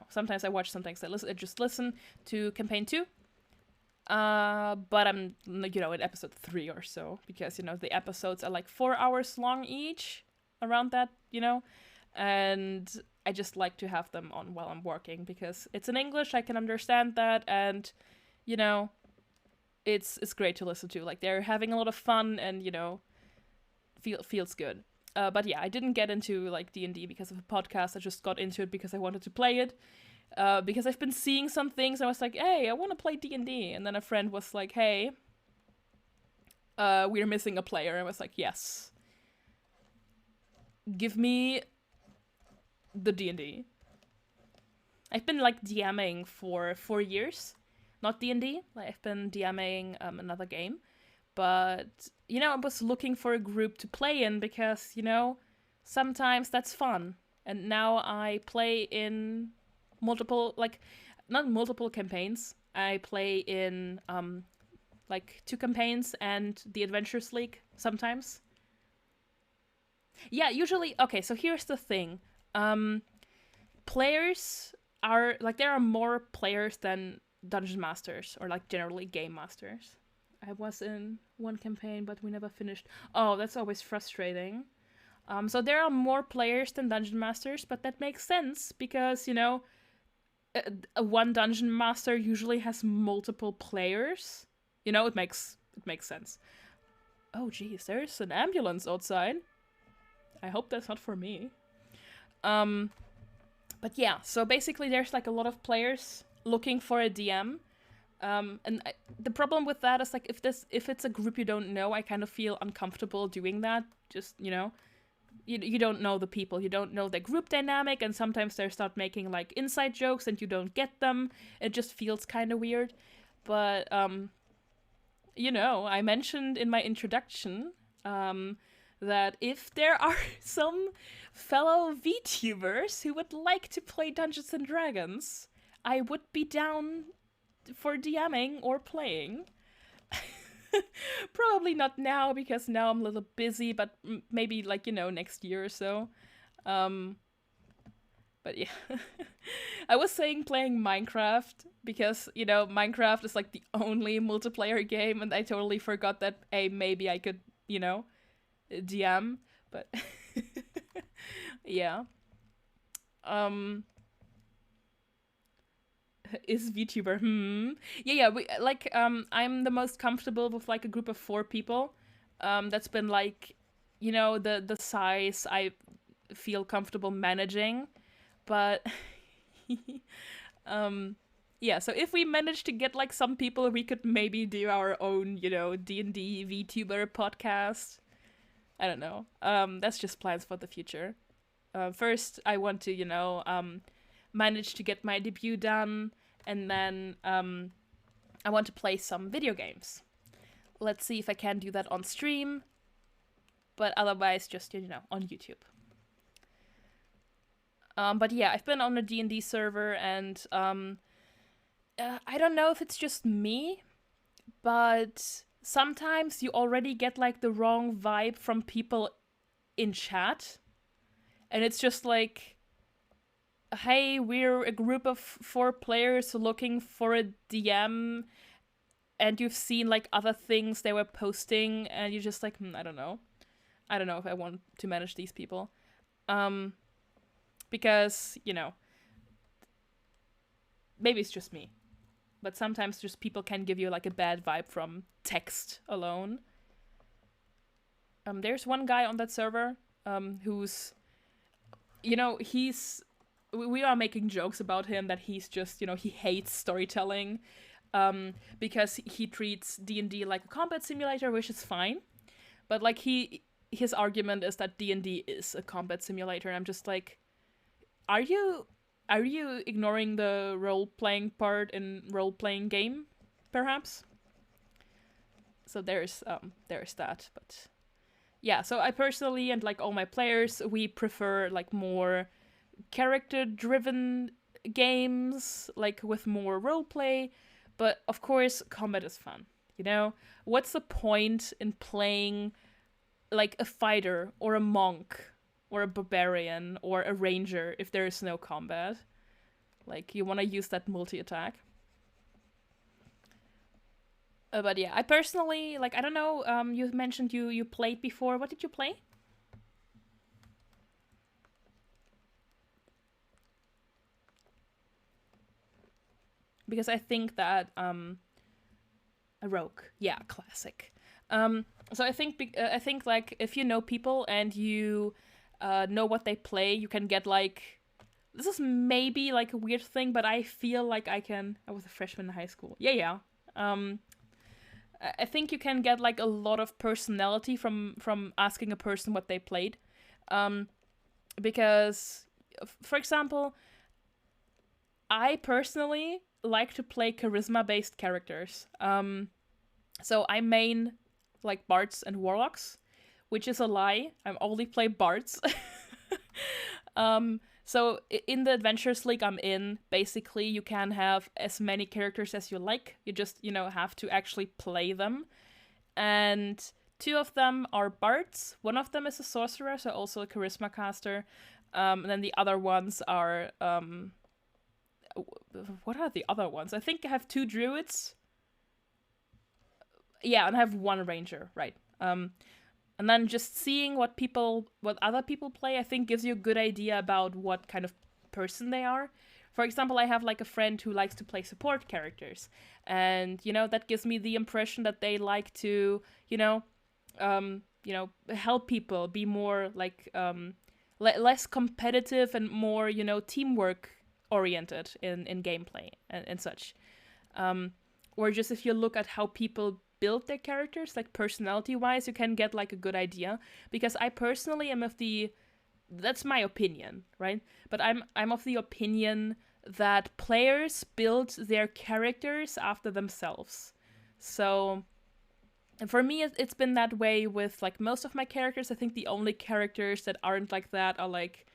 sometimes I watch, sometimes I just listen to campaign 2. But I'm, in episode 3 or so, because, the episodes are like 4 hours long each, around that, and I just like to have them on while I'm working, because it's in English, I can understand that, and, it's great to listen to. Like, they're having a lot of fun, and, feels good. But yeah, I didn't get into, like, D&D because of a podcast. I just got into it because I wanted to play it. Because I've been seeing some things, I was like, hey, I want to play D&D. And then a friend was like, hey, we're missing a player. I was like, yes. Give me the D&D. I've been, like, DMing for 4 years. Not D&D. Like, I've been DMing another game. But, I was looking for a group to play in because, sometimes that's fun. And now I play in multiple, like, not multiple campaigns. I play in, like, 2 campaigns and the Adventures League sometimes. Yeah, usually, okay, so here's the thing. Players are, like, there are more players than Dungeon Masters, or, like, generally Game Masters. I was in one campaign, but we never finished. Oh, that's always frustrating. So there are more players than Dungeon Masters, but that makes sense because, one Dungeon Master usually has multiple players. It makes sense. Oh, geez, there's an ambulance outside. I hope that's not for me. But yeah, so basically there's like a lot of players looking for a DM. The problem with that is, like, if it's a group you don't know, I kind of feel uncomfortable doing that. Just, you don't know the people, you don't know the group dynamic, and sometimes they start making, like, inside jokes and you don't get them. It just feels kind of weird. But, I mentioned in my introduction that if there are some fellow VTubers who would like to play Dungeons and Dragons, I would be down for DMing or playing. Probably not now, because now I'm a little busy, but maybe, like, next year or so. But yeah. I was saying playing Minecraft because, Minecraft is like the only multiplayer game, and I totally forgot that maybe I could, DM, but yeah. Is VTuber? Yeah. I'm the most comfortable with, like, a group of 4 people. That's been, like, the size I feel comfortable managing. But yeah. So if we manage to get, like, some people, we could maybe do our own, D&D VTuber podcast. I don't know. That's just plans for the future. First, I want to, manage to get my debut done, and then I want to play some video games. Let's see if I can do that on stream, but otherwise just, on YouTube. But yeah, I've been on a D&D server, and I don't know if it's just me, but sometimes you already get, like, the wrong vibe from people in chat, and it's just like, hey, we're a group of 4 players looking for a DM, and you've seen, like, other things they were posting, and you're just like, I don't know if I want to manage these people. Because, maybe it's just me, but sometimes just people can give you, like, a bad vibe from text alone. There's one guy on that server, who's, we are making jokes about him that he's just, he hates storytelling, because he treats D&D like a combat simulator, which is fine. But, like, his argument is that D&D is a combat simulator, and I'm just like, are you ignoring the role-playing part in role-playing game, perhaps? So there's that. But yeah, so I personally and like all my players, we prefer like more character-driven games, like with more roleplay. But of course, combat is fun. You know, what's the point in playing like a fighter or a monk or a barbarian or a ranger if there is no combat? Like, you want to use that multi-attack. But yeah, I personally, like, I don't know, you mentioned you played before. What did you play? Because I think that, a rogue. Yeah, classic. So I think like, if you know people and you know what they play, you can get like, this is maybe like a weird thing, but I feel like I was a freshman in high school. Yeah. I think you can get like a lot of personality from asking a person what they played, because, for example, I personally like to play charisma-based characters. So I main like bards and warlocks, which is a lie. I only play bards. So in the Adventures League I'm in, basically you can have as many characters as you like. You just, have to actually play them. And 2 of them are bards. One of them is a sorcerer, so also a charisma caster. And then the other ones are... what are the other ones? I think I have 2 druids. Yeah, and I have 1 ranger, right. And then just seeing what other people play, I think gives you a good idea about what kind of person they are. For example, I have like a friend who likes to play support characters, and that gives me the impression that they like to, help people, be more like less competitive and more, teamwork oriented in gameplay and such. Or just if you look at how people build their characters, like personality-wise, you can get like a good idea. Because I personally am of the... That's my opinion, right? But I'm of the opinion that players build their characters after themselves. So, and for me, it's been that way with like most of my characters. I think the only characters that aren't like that are like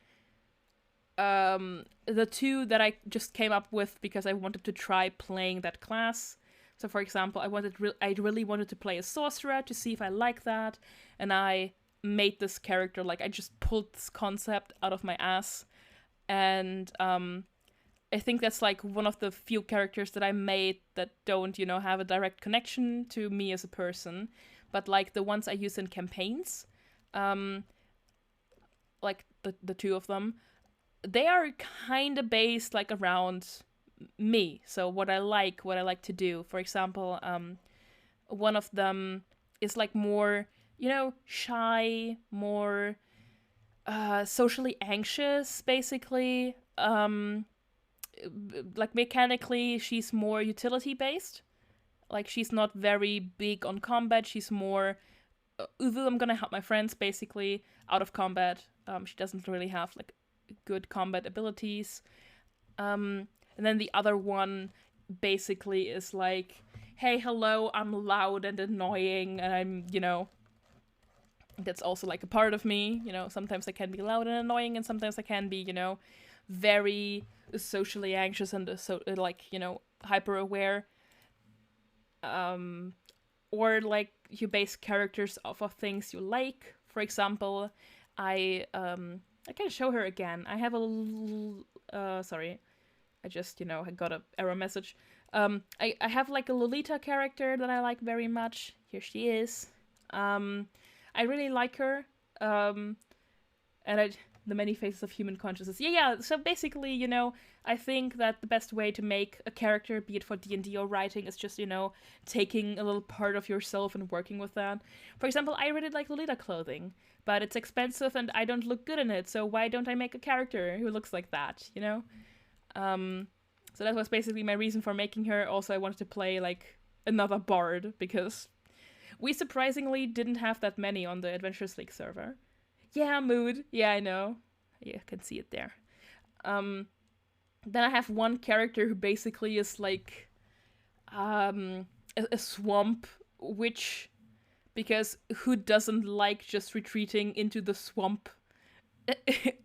the 2 that I just came up with because I wanted to try playing that class. So, for example, I really wanted to play a sorcerer to see if I like that, and I made this character, like, I just pulled this concept out of my ass, and I think that's, like, one of the few characters that I made that don't, have a direct connection to me as a person, but, like, the ones I use in campaigns, like, the 2 of them, they are kind of based, like, around me. So what I like to do. For example, one of them is like more, shy, more socially anxious, basically. Like mechanically, she's more utility based. Like she's not very big on combat. She's more, I'm gonna help my friends, basically, out of combat. She doesn't really have like good combat abilities. And then the other one basically is like, hey, hello, I'm loud and annoying, and I'm, that's also like a part of me. Sometimes I can be loud and annoying, and sometimes I can be, very socially anxious and like, hyper aware. Or like you base characters off of things you like. For example, I can show her again. I have a sorry. I just, I got an error message. I have like a Lolita character that I like very much. Here she is. I really like her. And the many faces of human consciousness. Yeah. So basically, I think that the best way to make a character, be it for D&D or writing, is just, taking a little part of yourself and working with that. For example, I really like Lolita clothing, but it's expensive and I don't look good in it. So why don't I make a character who looks like that, So that was basically my reason for making her. Also, I wanted to play, like, another bard, because we surprisingly didn't have that many on the Adventures League server. Yeah, mood. Yeah, I know. Yeah, I can see it there. Then I have one character who basically is, like, a swamp which, because who doesn't like just retreating into the swamp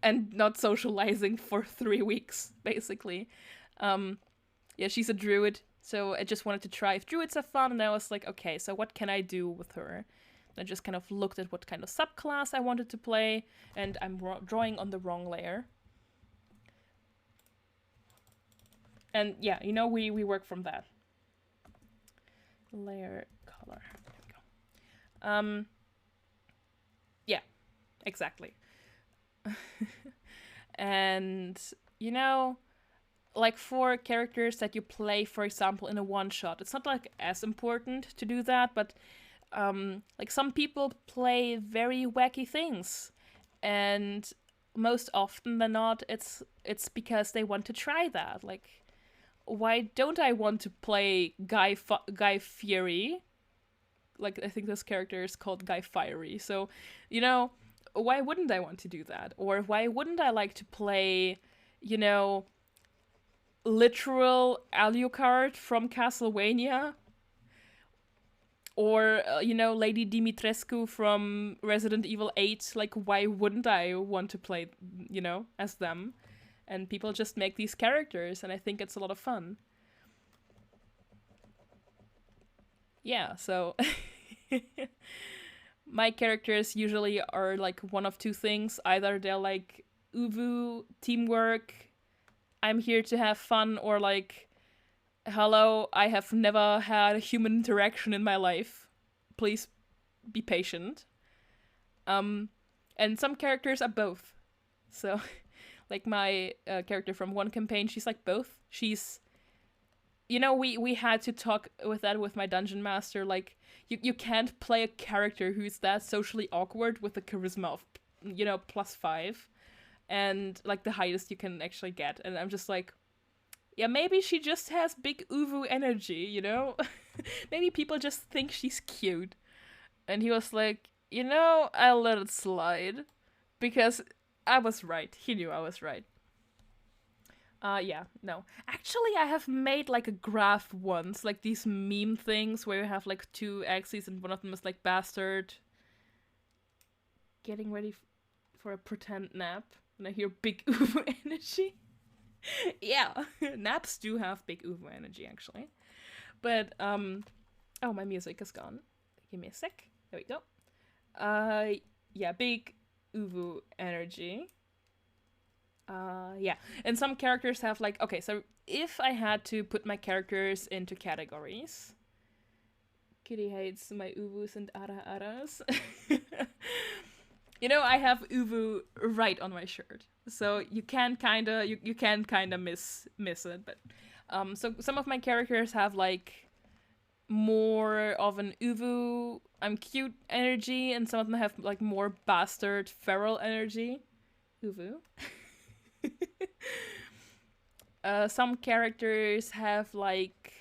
and not socializing for 3 weeks, basically. Yeah, she's a druid, so I just wanted to try if druids have fun, and I was like, okay, so what can I do with her? I just kind of looked at what kind of subclass I wanted to play, and I'm drawing on the wrong layer. And yeah, you know, we work from that. Layer color. There we go. Yeah, exactly. And, you know, like for characters that you play, for example, in a one-shot, it's not like as important to do that, but like some people play very wacky things, and most often than not, it's because they want to try that. Like, why don't I want to play Guy Fieri? Like, I think this character is called Guy Fiery. So, you know, why wouldn't I want to do that? Or why wouldn't I like to play, you know, literal Alucard from Castlevania? Or, you know, Lady Dimitrescu from Resident Evil 8. Like, why wouldn't I want to play, you know, as them? And people just make these characters, and I think it's a lot of fun. Yeah, so my characters usually are like one of two things. Either they're like uwu, teamwork, I'm here to have fun, or like, hello, I have never had a human interaction in my life. Please be patient. And some characters are both. So, like my character from one campaign, she's like both. She's, you know, we had to talk with my dungeon master. Like, you can't play a character who's that socially awkward with a charisma of, you know, +5. And like the highest you can actually get. And I'm just like, yeah, maybe she just has big uwu energy, you know? Maybe people just think she's cute. And he was like, you know, I'll let it slide. Because I was right. He knew I was right. Yeah, no. Actually, I have made like a graph once, like these meme things where you have like two axes and one of them is like bastard getting ready for a pretend nap. And I hear big uwu energy. Yeah, naps do have big uwu energy, actually. But, oh, my music is gone. Give me a sec. There we go. Yeah, big uwu energy. Yeah, and some characters have like, okay, so if I had to put my characters into categories, Kitty hates my uwus and ara-aras. You know, I have uwu right on my shirt, so you can kinda miss it. But so some of my characters have like more of an uwu, I'm cute energy, and some of them have like more bastard feral energy. Uwu. Some characters have like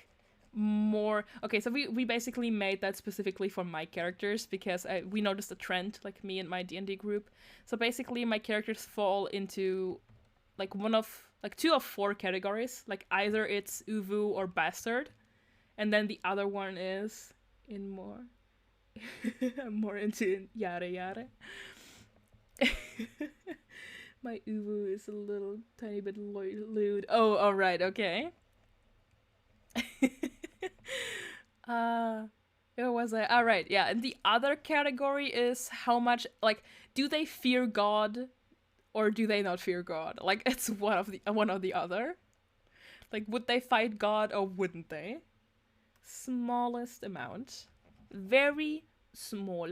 more, okay, so we basically made that specifically for my characters because we noticed a trend, like me and my D&D group. So basically my characters fall into like two of 4 categories. Like either it's uwu or bastard, and then the other one is in more I'm more into yare yare. My uwu is a little tiny bit lewd. Oh, alright, okay. Where was I? Alright, yeah. And the other category is how much, like, do they fear God or do they not fear God? Like, it's one or the other. Like, would they fight God or wouldn't they? Smallest amount. Very small.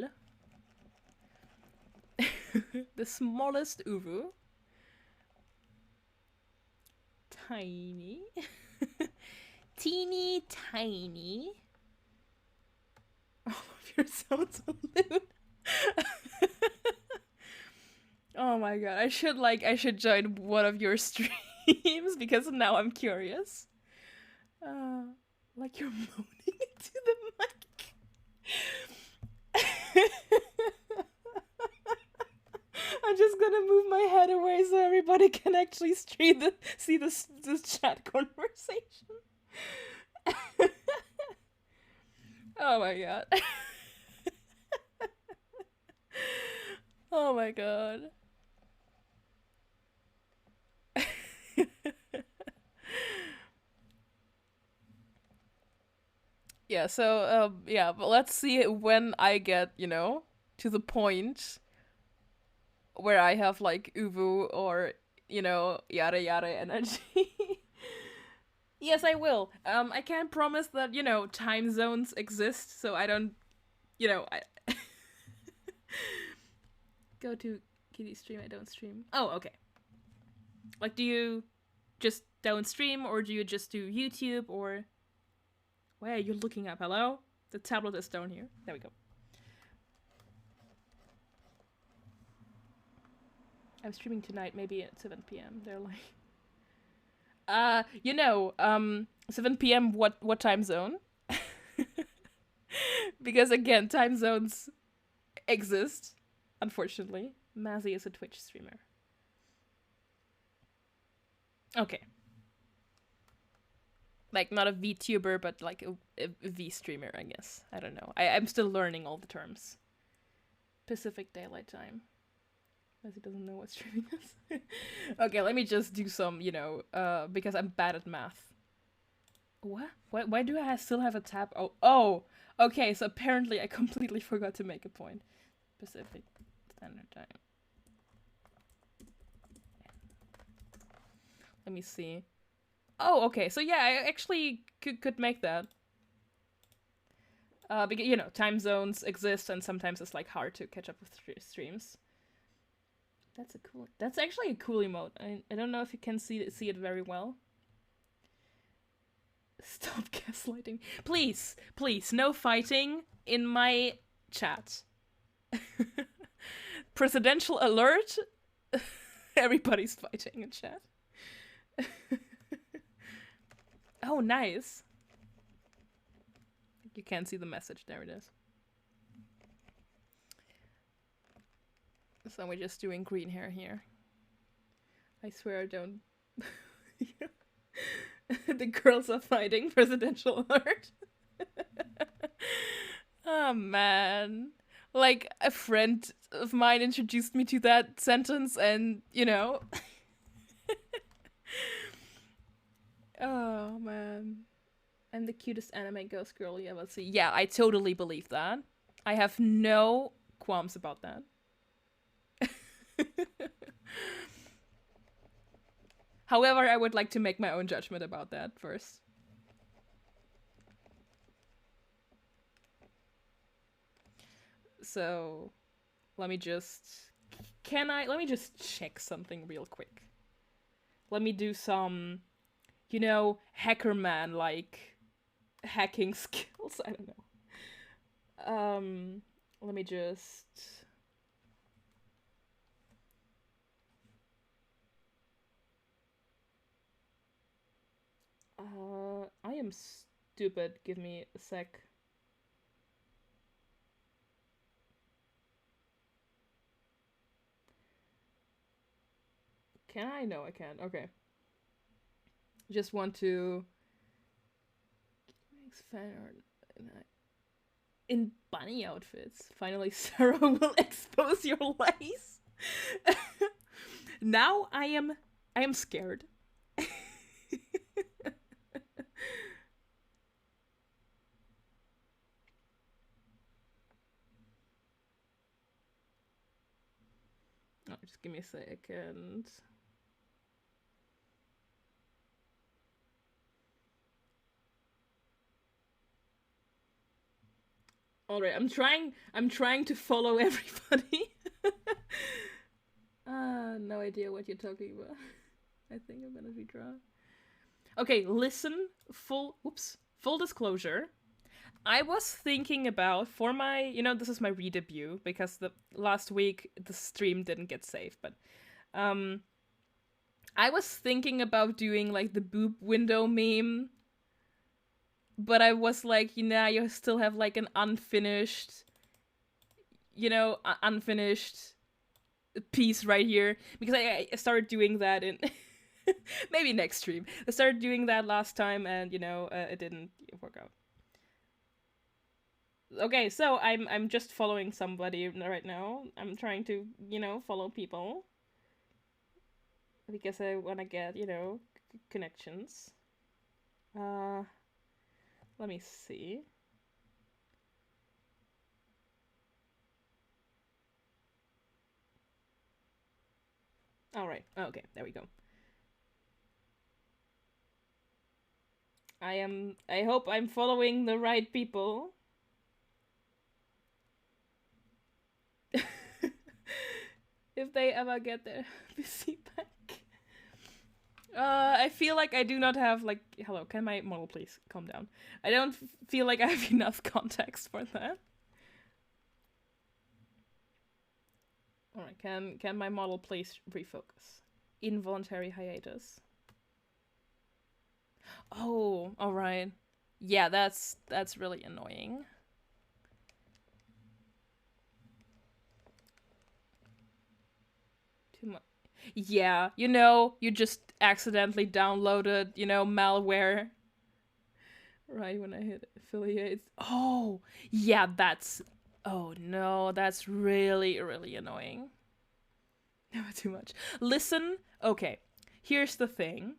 The smallest uwu. Tiny. Teeny tiny. Oh, you're so lewd. Oh my god, I should join one of your streams because now I'm curious. Like you're moaning into the mic. I'm just gonna move my head away so everybody can actually see this chat conversation. Oh my god. Oh my god. Yeah, so yeah, but let's see when I get, to the point where I have like Uvu or, yada yada energy. Yes, I will. I can't promise that, time zones exist, so I don't, I go to Kitty stream, I don't stream. Oh, okay. Like, do you just don't stream, or do you just do YouTube, or where are you looking up? Hello? The tablet is down here. There we go. I'm streaming tonight, maybe at 7 p.m. They're like, 7 p.m. What time zone? Because again, time zones exist, unfortunately. Mazzy is a Twitch streamer. Okay. Like, not a VTuber, but like a V streamer, I guess. I don't know. I'm still learning all the terms. Pacific Daylight Time. As he doesn't know what streaming is. Okay, let me just do some, because I'm bad at math. What? Why do I still have a tab? Oh, okay, so apparently I completely forgot to make a point. Pacific Standard Time. Let me see. Oh, okay, so yeah, I actually could make that. Because, time zones exist, and sometimes it's like hard to catch up with streams. That's actually a cool emote. I don't know if you can see it very well. Stop gaslighting. Please, no fighting in my chat. Presidential alert. Everybody's fighting in chat. Oh, nice. You can't see the message. There it is. So we're just doing green hair here. I swear I don't... The girls are fighting. Presidential alert. Oh, man. Like, a friend of mine introduced me to that sentence, and, Oh, man. I'm the cutest anime ghost girl you ever see. Yeah, I totally believe that. I have no qualms about that. However, I would like to make my own judgment about that first. So, let me just check something real quick. Let me do some, hacker man like hacking skills. I don't know. Let me just... I am stupid. Give me a sec. Can I? No, I can't. Okay. Just want to... Makes fan art in bunny outfits. Finally, Sara will expose your lies. Now I am scared. Oh, just give me a second. All right, I'm trying to follow everybody. No idea what you're talking about. I think I'm gonna be drawn. Okay, listen. Full disclosure. I was thinking about, for my, this is my re-debut, because the last week the stream didn't get saved, but I was thinking about doing like the boob window meme, but I was like, you still have like an unfinished, unfinished piece right here, because I started doing that in maybe next stream. I started doing that last time, and it didn't work out. Okay, so I'm just following somebody right now. I'm trying to, you know, follow people because I want to get, you know, connections. Let me see. All right. Okay, there we go. I hope I'm following the right people. If they ever get their PC back. I feel like I do not have, like, hello, can my model please calm down? I don't feel like I have enough context for that. Alright, can my model please refocus? Involuntary hiatus. Oh, alright. Yeah, that's really annoying. Too much. Yeah, you know, you just accidentally downloaded, you know, malware. Right when I hit affiliates. Oh, yeah, that's. Oh no, that's really, really annoying. Never too much. Listen, okay, here's the thing.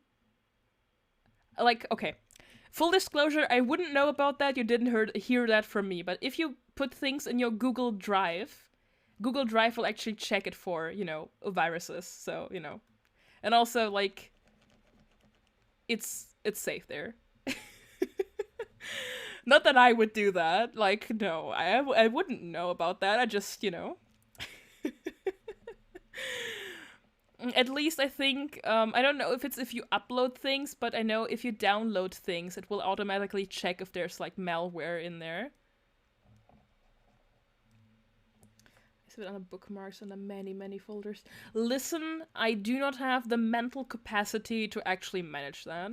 Like, okay, full disclosure, I wouldn't know about that. You didn't hear that from me. But if you put things in your Google Drive will actually check it for, you know, viruses. So, you know. And also, like, it's safe there. Not that I would do that. Like, no, I wouldn't know about that. I just, you know. At least I think, I don't know if it's if you upload things, but I know if you download things, it will automatically check if there's, like, malware in there. I see it on the bookmarks and the many, many folders. Listen, I do not have the mental capacity to actually manage that.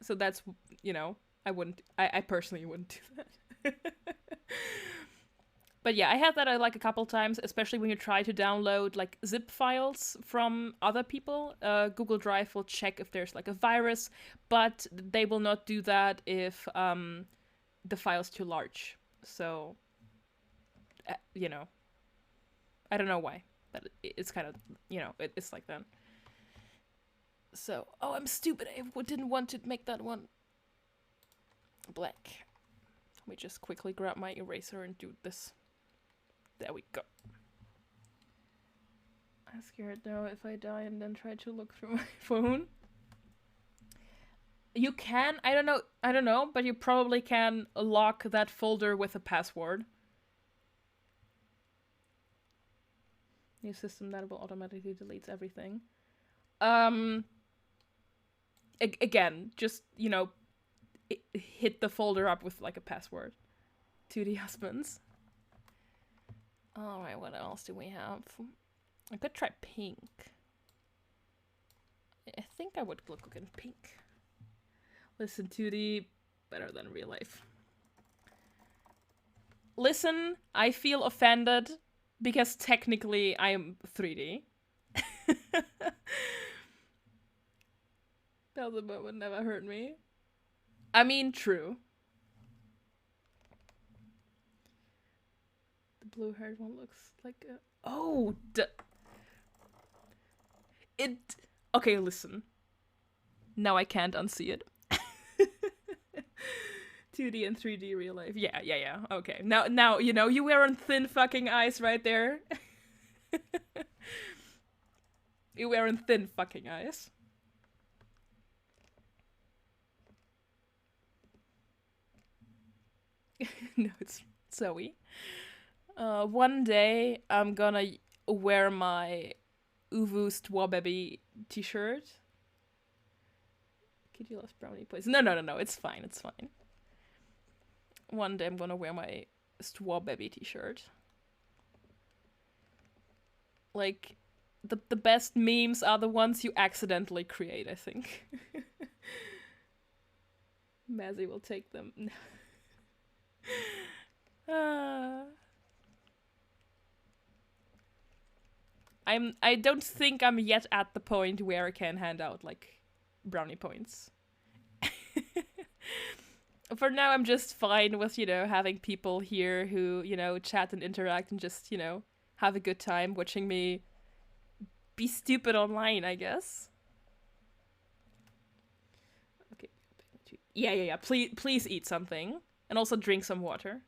So that's, you know, I personally wouldn't do that. But yeah, I had that like a couple times, especially when you try to download like zip files from other people. Google Drive will check if there's like a virus, but they will not do that if the file's too large. So, you know, I don't know why, but it's kind of, you know, it's like that. So, oh, I'm stupid. I didn't want to make that one black. Let me just quickly grab my eraser and do this. There we go. I'm scared now if I die and then try to look through my phone. You can, I don't know, but you probably can lock that folder with a password. New system that will automatically delete everything. Again, just, you know, hit the folder up with like a password. 2D husbands. Alright, what else do we have? I could try pink. I think I would look in pink. Listen, 2D, better than real life. Listen, I feel offended because technically I am 3D. Belzebub would never hurt me. I mean, true. The blue-haired one looks like a... Oh! Okay, listen. Now I can't unsee it. 2D and 3D real life. Yeah. Okay. Now, you know, you were on thin fucking ice right there. You were on thin fucking ice. No, it's Zoe. One day I'm gonna wear my Uvu Strawberry t-shirt. Kitty loves brownie points. No, it's fine. One day I'm gonna wear my Strawberry t-shirt. Like, the best memes are the ones you accidentally create, I think. Mazzy will take them. I don't think I'm yet at the point where I can hand out like brownie points. for now, I'm just fine with, having people here who, chat and interact and just, have a good time watching me be stupid online, I guess. Okay. Yeah. Please eat something. And also drink some water.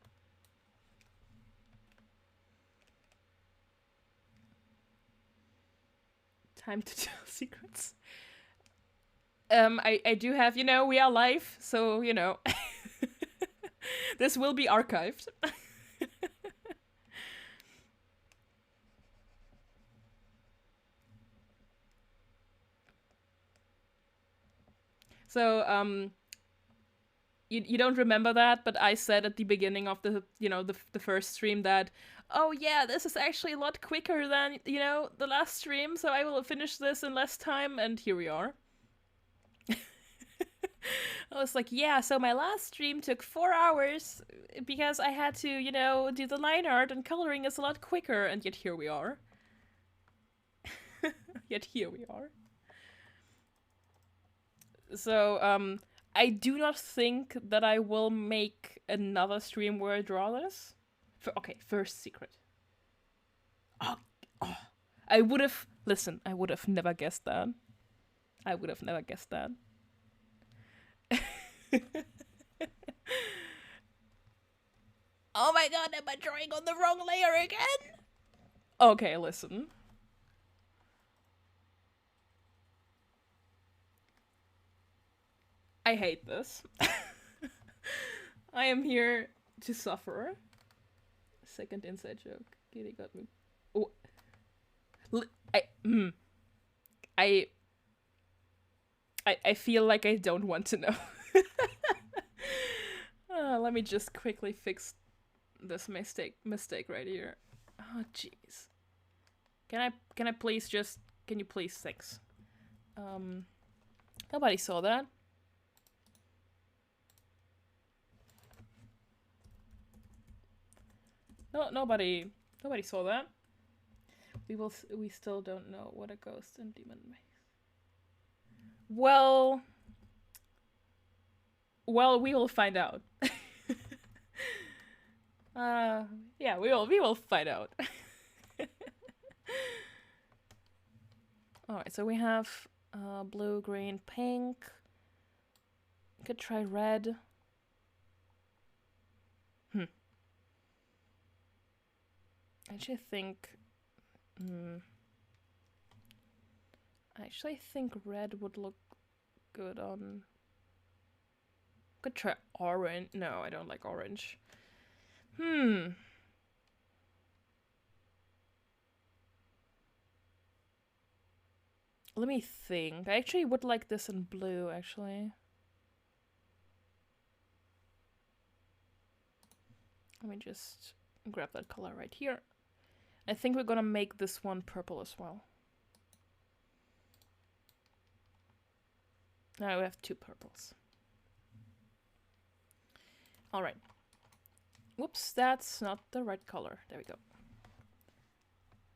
Time to tell secrets. I do have, we are live, so, this will be archived. So, you don't remember that, but I said at the beginning of the first stream that, oh yeah, this is actually a lot quicker than, the last stream, so I will finish this in less time, and here we are. I was like, yeah, so my last stream took 4 hours because I had to, do the line art, and coloring is a lot quicker, and yet here we are. So, I do not think that I will make another stream where I draw this. Okay, first secret. Oh, I would have never guessed that. Oh my god, am I drawing on the wrong layer again? Okay, listen. I hate this. I am here to suffer. Second inside joke. Kitty got me. Oh. I feel like I don't want to know. Let me just quickly fix this mistake right here. Oh jeez. Can you please thanks? Nobody saw that. No, nobody saw that. We still don't know what a ghost and demon makes. Well, we will find out. Yeah, we will find out. All right, so we have blue, green, pink. Could try red. I actually think red would look good on. Could try orange. No, I don't like orange. Let me think. I actually would like this in blue, actually. Let me just grab that color right here. I think we're gonna make this one purple as well. Now we have 2 purples. Alright. Whoops, that's not the right color. There we go.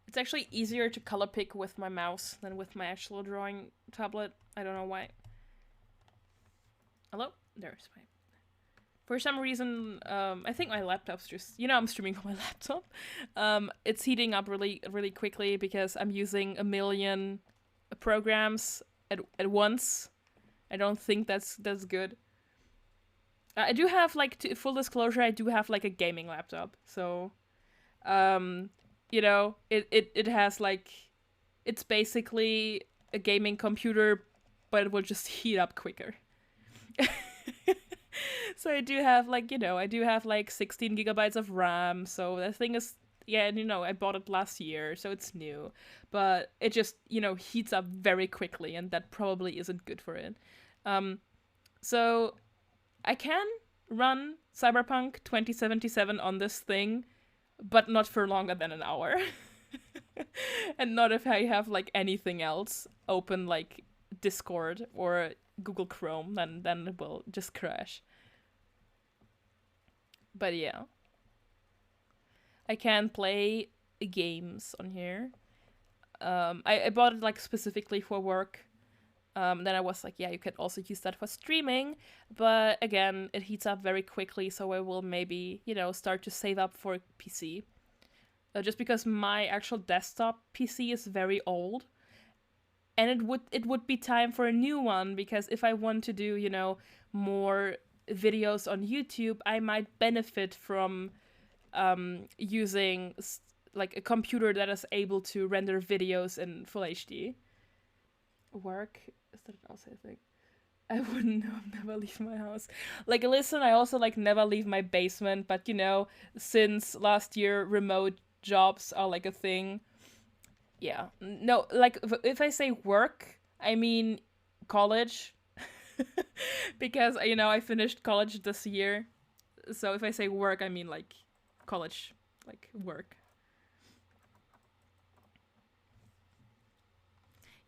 It's actually easier to color pick with my mouse than with my actual drawing tablet. I don't know why. Hello? There's my... For some reason, I think my laptop's just... I'm streaming on my laptop. It's heating up really, really quickly because I'm using a million programs at once. I don't think that's good. I do have, full disclosure, I do have, a gaming laptop. So, it has, it's basically a gaming computer, but it will just heat up quicker. So I do have, I do have, 16 gigabytes of RAM, so the thing is, yeah, and, I bought it last year, so it's new, but it just, heats up very quickly, and that probably isn't good for it. So I can run Cyberpunk 2077 on this thing, but not for longer than an hour. And not if I have, anything else open, Discord or Google Chrome, then it will just crash. But yeah. I can play games on here. I bought it, specifically for work. Then I was like, yeah, you could also use that for streaming, but again, it heats up very quickly, so I will maybe, you know, start to save up for a PC. Just because my actual desktop PC is very old, and it would be time for a new one, because if I want to do, you know, more videos on YouTube, I might benefit from using like a computer that is able to render videos in full HD. Work, is that also a thing? I wouldn't know. Never leave my house. Like, listen, I also like never leave my basement, but you know, since last year, remote jobs are like a thing. Yeah, no, like if I say work, I mean college, because you know I finished college this year. So if I say work, I mean like college, like work.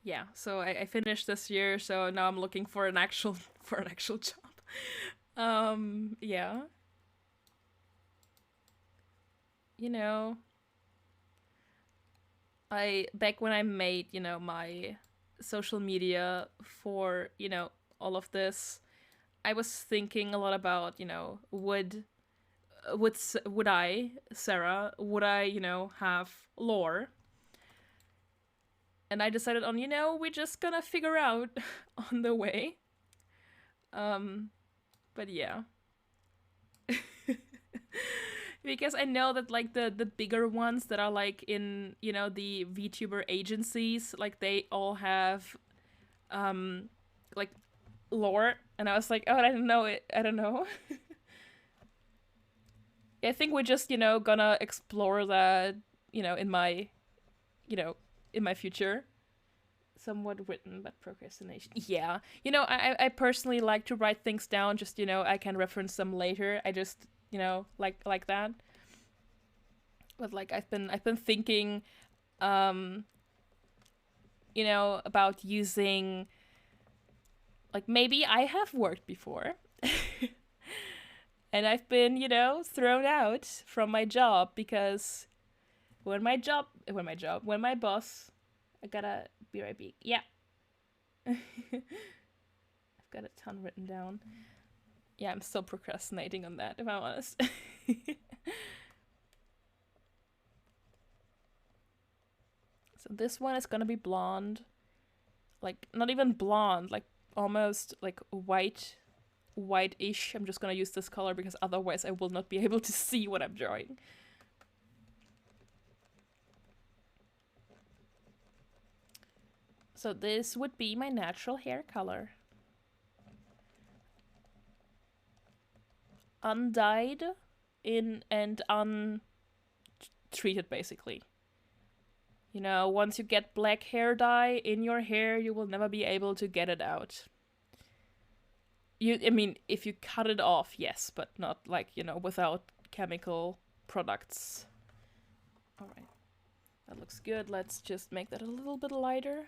Yeah, so I finished this year, so now I'm looking for an actual for an actual job. Yeah, you know, I back when I made, you know, my social media for, you know, all of this, I was thinking a lot about, you know, would I, Sarah, would I, you know, have lore? And I decided on, you know, we're just gonna figure out on the way. Um, but yeah. Because I know that like the bigger ones that are like in, you know, the VTuber agencies, like they all have um like lore, and I was like, oh, I don't know it. I don't know. I think we're just, you know, gonna explore that, you know, you know, in my future. Somewhat written, but procrastination. Yeah. You know, I personally like to write things down, just, you know, I can reference them later. I just, you know, like that. But like I've been thinking, um, you know, about using, like, maybe I have worked before. And I've been, you know, thrown out from my job because when my boss, I gotta be right back. Yeah. I've got a ton written down. Yeah, I'm still procrastinating on that, if I'm honest. So this one is gonna be blonde. Like, not even blonde, like almost like white-ish. I'm just gonna use this color because otherwise I will not be able to see what I'm drawing. So this would be my natural hair color. Undyed in and untreated, basically. You know, once you get black hair dye in your hair, you will never be able to get it out. I mean, if you cut it off, yes, but not like, you know, without chemical products. All right, that looks good. Let's just make that a little bit lighter.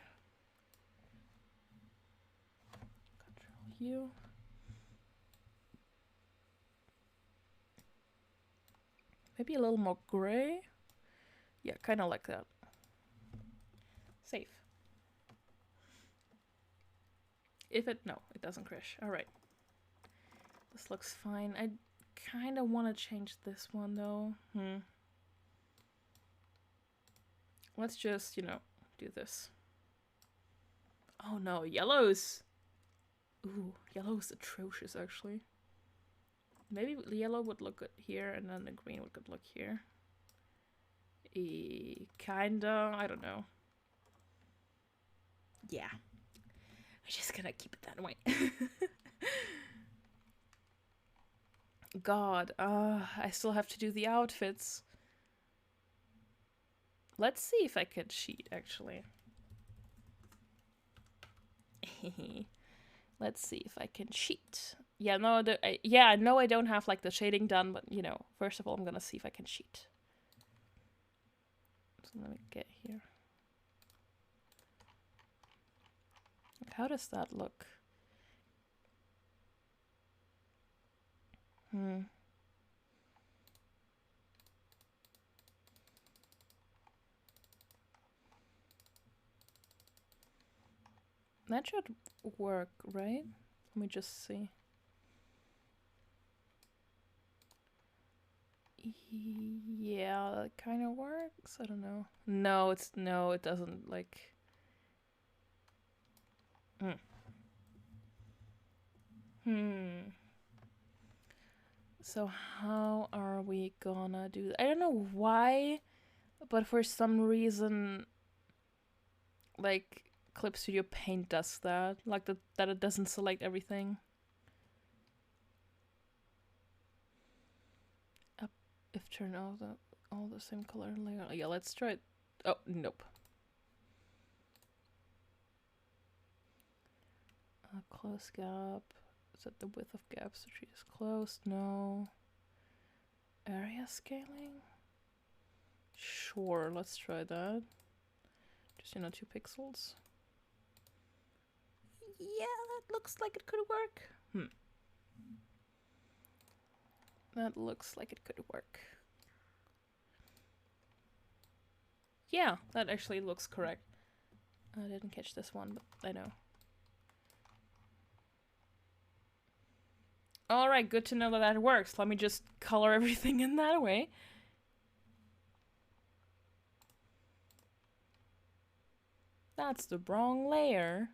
Control U. Maybe a little more gray. Yeah, kind of like that. Save. No, it doesn't crash. All right. This looks fine. I kind of want to change this one though. Let's just, you know, do this. Oh no, yellows. Ooh, yellow is atrocious actually. Maybe yellow would look good here and then the green would look here. Kinda, I don't know. Yeah. We're just gonna keep it that way. God, I still have to do the outfits. Let's see if I can cheat, actually. Let's see if I can cheat. Yeah, no, I know I don't have like the shading done, but you know, first of all, I'm gonna see if I can cheat. So let me get here. How does that look? That should work, right? Let me just see. Yeah, that kind of works. I don't know. No, it doesn't, like... So how are we gonna do that? I don't know why, but for some reason, like, Clip Studio Paint does that. Like, that it doesn't select everything. If turn all the same color layer. Yeah, let's try it. Oh, nope. Close gap. Is that the width of gap so she is closed? No. Area scaling? Sure, let's try that. Just, 2 pixels. Yeah, that looks like it could work. That looks like it could work. Yeah, that actually looks correct. I didn't catch this one, but I know. Alright, good to know that that works. Let me just color everything in that way. That's the wrong layer.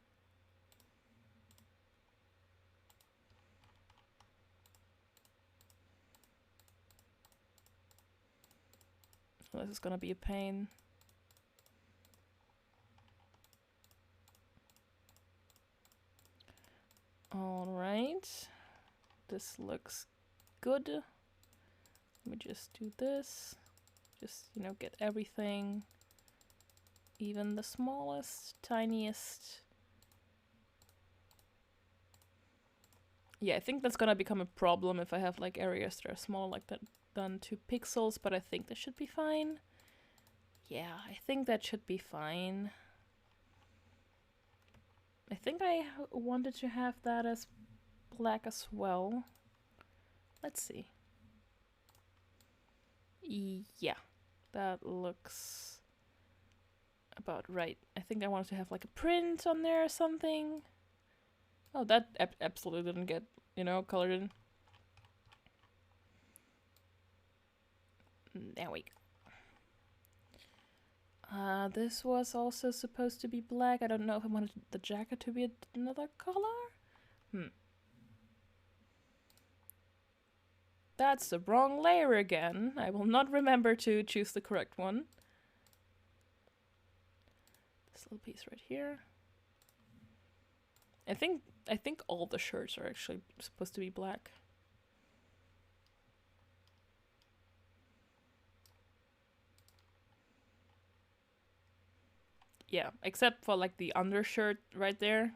This is gonna be a pain. Alright. This looks good. Let me just do this. Just, get everything. Even the smallest, tiniest. Yeah, I think that's gonna become a problem if I have, like, areas that are small like that than 2 pixels, but I think that should be fine. Yeah, I think that should be fine. I think I wanted to have that as black as well. Let's see. Yeah, that looks about right. I think I wanted to have like a print on there or something. Oh, that absolutely didn't get, colored in. There we go. This was also supposed to be black. I don't know if I wanted the jacket to be another color. That's the wrong layer again. I will not remember to choose the correct one. This little piece right here. I think all the shirts are actually supposed to be black. Yeah, except for like the undershirt right there.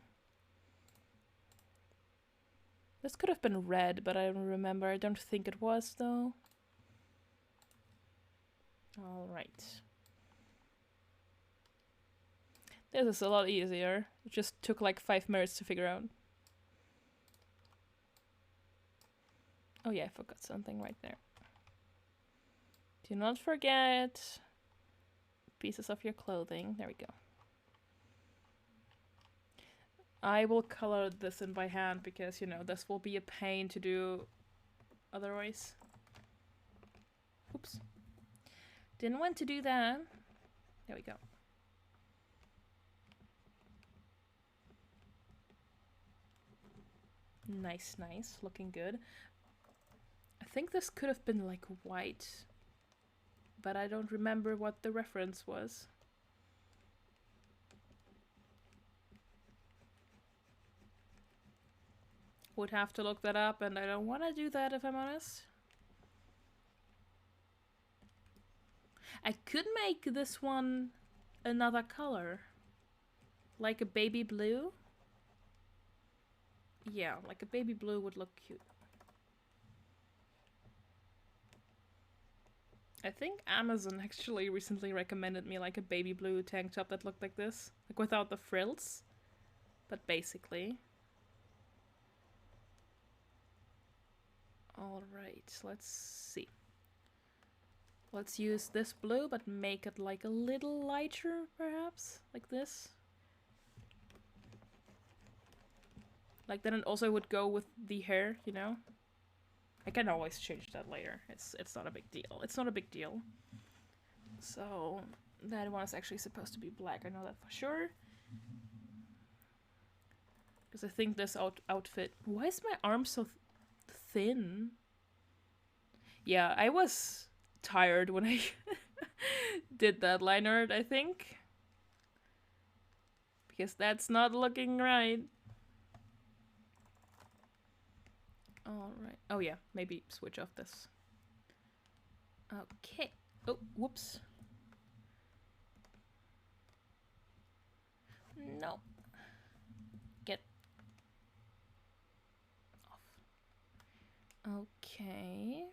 This could have been red, but I don't remember. I don't think it was though. Alright. This is a lot easier. It just took like 5 minutes to figure out. Oh yeah, I forgot something right there. Do not forget pieces of your clothing. There we go. I will color this in by hand because, this will be a pain to do otherwise. Oops. Didn't want to do that. There we go. Nice, nice. Looking good. I think this could have been like white, but I don't remember what the reference was. Would have to look that up, and I don't want to do that if I'm honest. I could make this one another color. Like a baby blue. Yeah, like a baby blue would look cute. I think Amazon actually recently recommended me like a baby blue tank top that looked like this. Like without the frills. But basically. Alright, let's see. Let's use this blue, but make it like a little lighter, perhaps? Like this. Like, then it also would go with the hair, you know? I can always change that later. It's not a big deal. It's not a big deal. So, that one is actually supposed to be black. I know that for sure. Because I think this outfit... Why is my arm so thin? Yeah, I was tired when I did that line art, I think. Because that's not looking right. Alright. Oh yeah, maybe switch off this. Okay. Oh, whoops. No. Get off. Okay.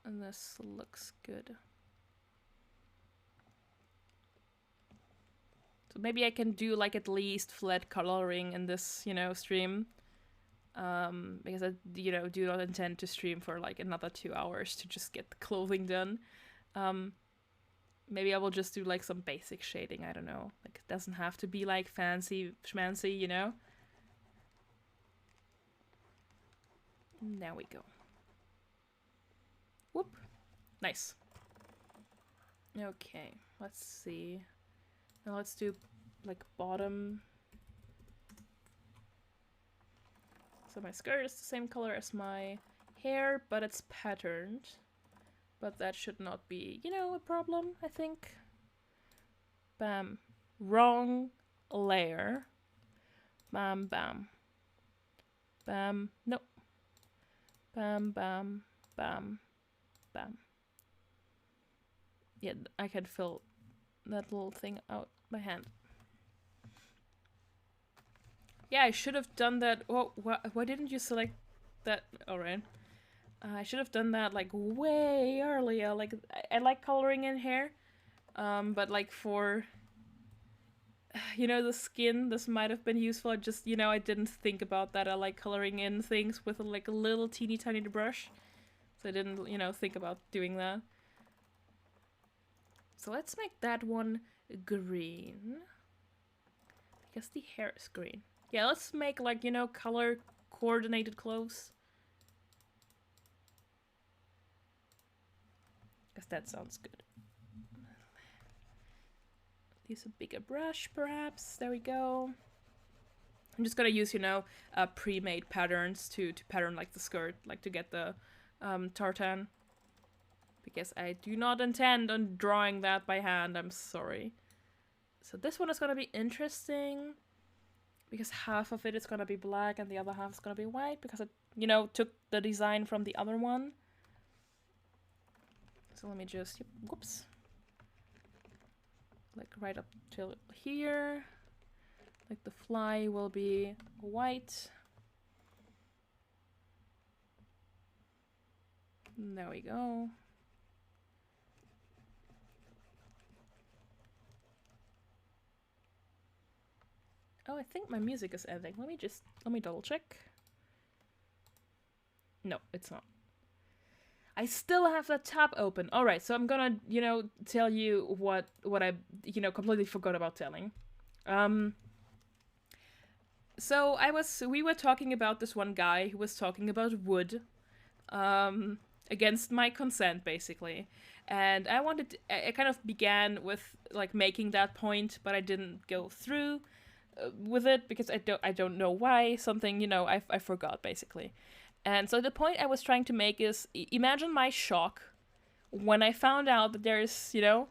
And this looks good. So maybe I can do like at least flat coloring in this, you know, stream. Because I, you know, do not intend to stream for like another 2 hours to just get the clothing done. Maybe I will just do like some basic shading, I don't know. Like, it doesn't have to be like fancy schmancy, you know? There we go. Whoop. Nice. Okay, let's see. Now let's do like bottom. So my skirt is the same color as my hair, but it's patterned. But that should not be, you know, a problem, I think. Bam. Wrong layer. Bam, bam. Bam. No. Bam, bam, bam, bam. Yeah, I can fill that little thing out by hand. Yeah, I should have done that. Oh, why didn't you select that? Alright. I should have done that like way earlier. Like, I like coloring in hair. But like for, you know, the skin, this might have been useful. I just, you know, I didn't think about that. I like coloring in things with like a little teeny tiny brush. So I didn't, you know, think about doing that. So let's make that one green. Because the hair is green. Yeah, let's make like, you know, color coordinated clothes. Because that sounds good. Use a bigger brush, perhaps. There we go. I'm just gonna use, you know, pre-made patterns to pattern like the skirt, like to get the tartan. Because I do not intend on drawing that by hand, I'm sorry. So this one is gonna be interesting. Because half of it is gonna be black and the other half is gonna be white. Because it, you know, took the design from the other one. So let me just, whoops. Like right up till here. Like the fly will be white. And there we go. Oh, I think my music is ending. Let me double check. No, it's not. I still have that tab open. Alright, so I'm gonna, you know, tell you what I, you know, completely forgot about telling. So we were talking about this one guy who was talking about wood, against my consent, basically. And I kind of began with, like, making that point, but I didn't go through with it because I don't know why. Something, you know, I forgot, basically. And so the point I was trying to make is, imagine my shock when I found out that there's, you know,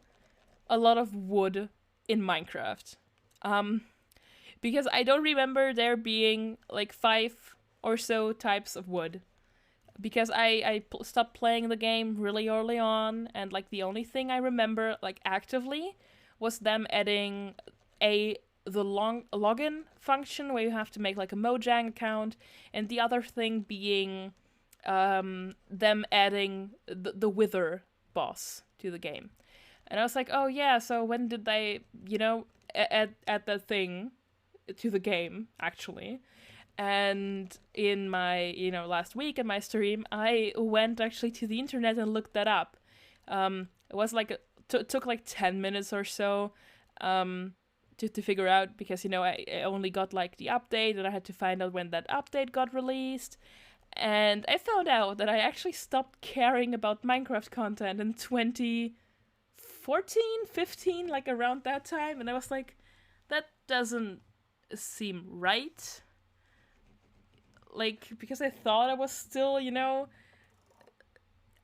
a lot of wood in Minecraft. Because I don't remember there being like 5 or so types of wood. Because I stopped playing the game really early on, and like the only thing I remember like actively was them adding the login function where you have to make like a Mojang account, and the other thing being them adding the Wither boss to the game. And I was like, oh yeah, so when did they, you know, add that thing to the game, actually? And in my, you know, last week in my stream, I went actually to the internet and looked that up. It was like, it took like 10 minutes or so, to figure out, because, you know, I only got like the update, and I had to find out when that update got released. And I found out that I actually stopped caring about Minecraft content in 2014, 15, like around that time. And I was like, that doesn't seem right. Like, because I thought I was still, you know,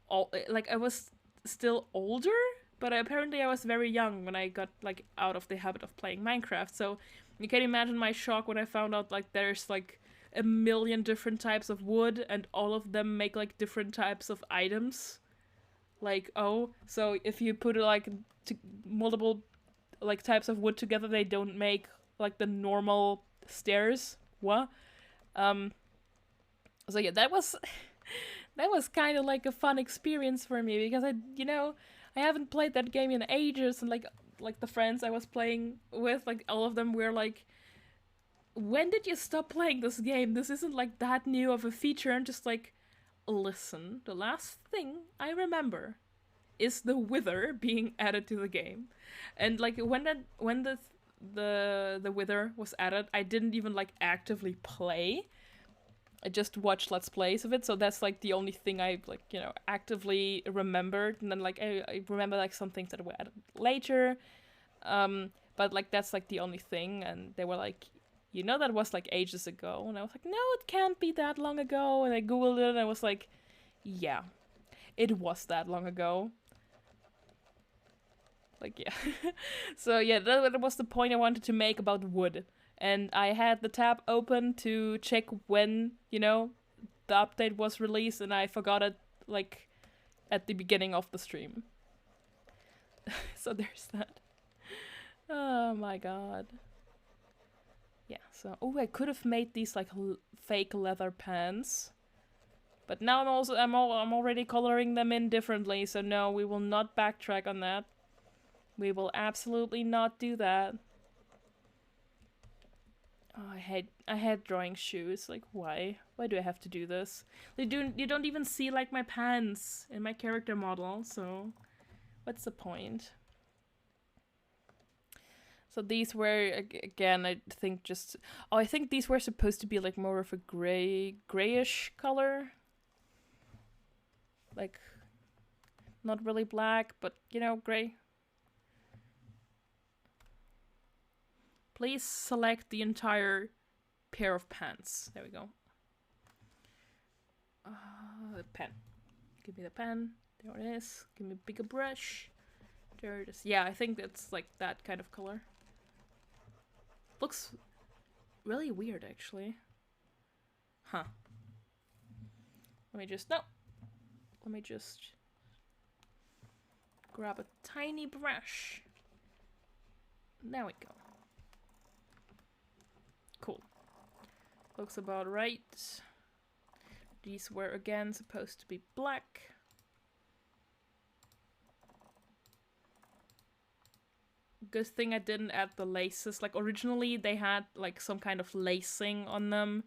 I was still older, but apparently I was very young when I got like out of the habit of playing Minecraft. So you can imagine my shock when I found out like there's like a million different types of wood, and all of them make like different types of items. Like, oh, so if you put like multiple like types of wood together, they don't make like the normal stairs. What? So yeah, that was kind of like a fun experience for me, because I haven't played that game in ages, and like the friends I was playing with, like all of them were like, when did you stop playing this game? This isn't like that new of a feature. And just like, listen, the last thing I remember is the wither being added to the game. And like when the wither was added, I didn't even like actively play. I just watched Let's Plays of it, so that's like the only thing I like, you know, actively remembered. And then like I remember like some things that were added later, but like that's like the only thing. And they were like, you know, that was like ages ago, and I was like, no, it can't be that long ago. And I googled it, and I was like, yeah, it was that long ago. Like, yeah. So yeah, that was the point I wanted to make about wood. And I had the tab open to check when, you know, the update was released, and I forgot it, like, at the beginning of the stream. So there's that. Oh my god. Yeah, so... Oh, I could have made these, like, fake leather pants. But now I'm already coloring them in differently, so no, we will not backtrack on that. We will absolutely not do that. Oh, I hate drawing shoes. Like, why? Why do I have to do this? You don't even see like my pants in my character model, so what's the point? So these were, again, I think just... Oh, I think these were supposed to be like more of a grayish color. Like, not really black, but, you know, gray. Please select the entire pair of pants. There we go. The pen. Give me the pen. There it is. Give me a bigger brush. There it is. Yeah, I think it's like that kind of color. Looks really weird, actually. Huh. Let me just grab a tiny brush. There we go. Cool. Looks about right. These were again supposed to be black. Good thing I didn't add the laces. Like, originally they had like some kind of lacing on them,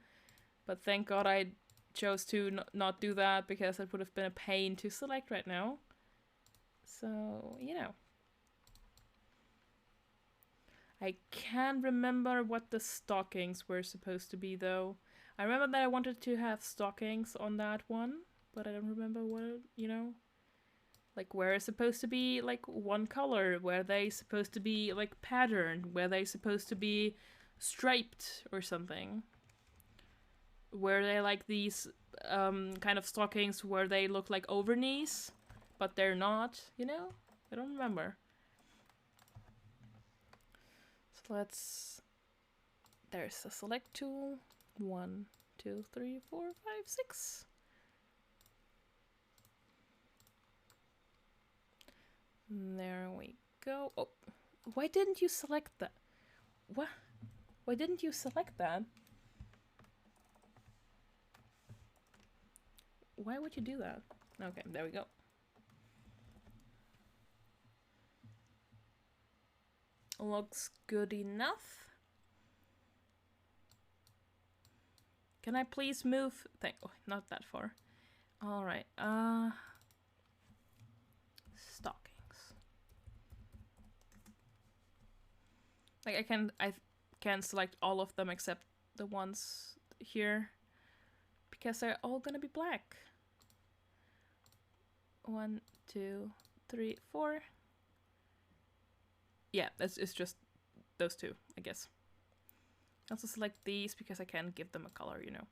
but thank god I chose to not do that, because it would have been a pain to select right now. So, you know. I can't remember what the stockings were supposed to be, though. I remember that I wanted to have stockings on that one, but I don't remember what, you know, like where it's supposed to be like one color, where they supposed to be like patterned, where they supposed to be striped or something. Where they like these kind of stockings where they look like over knees, but they're not, you know? I don't remember. So there's the select tool. 1, 2, 3, 4, 5, 6. There we go. Oh, why didn't you select that? What? Why didn't you select that? Why would you do that? Okay, there we go. Looks good enough. Can I please move? Oh, not that far. All right. Stockings. Like I can select all of them except the ones here because they're all gonna be black. 1, 2, 3, 4. Yeah, it's just those two, I guess. I also select these because I can't give them a color, you know.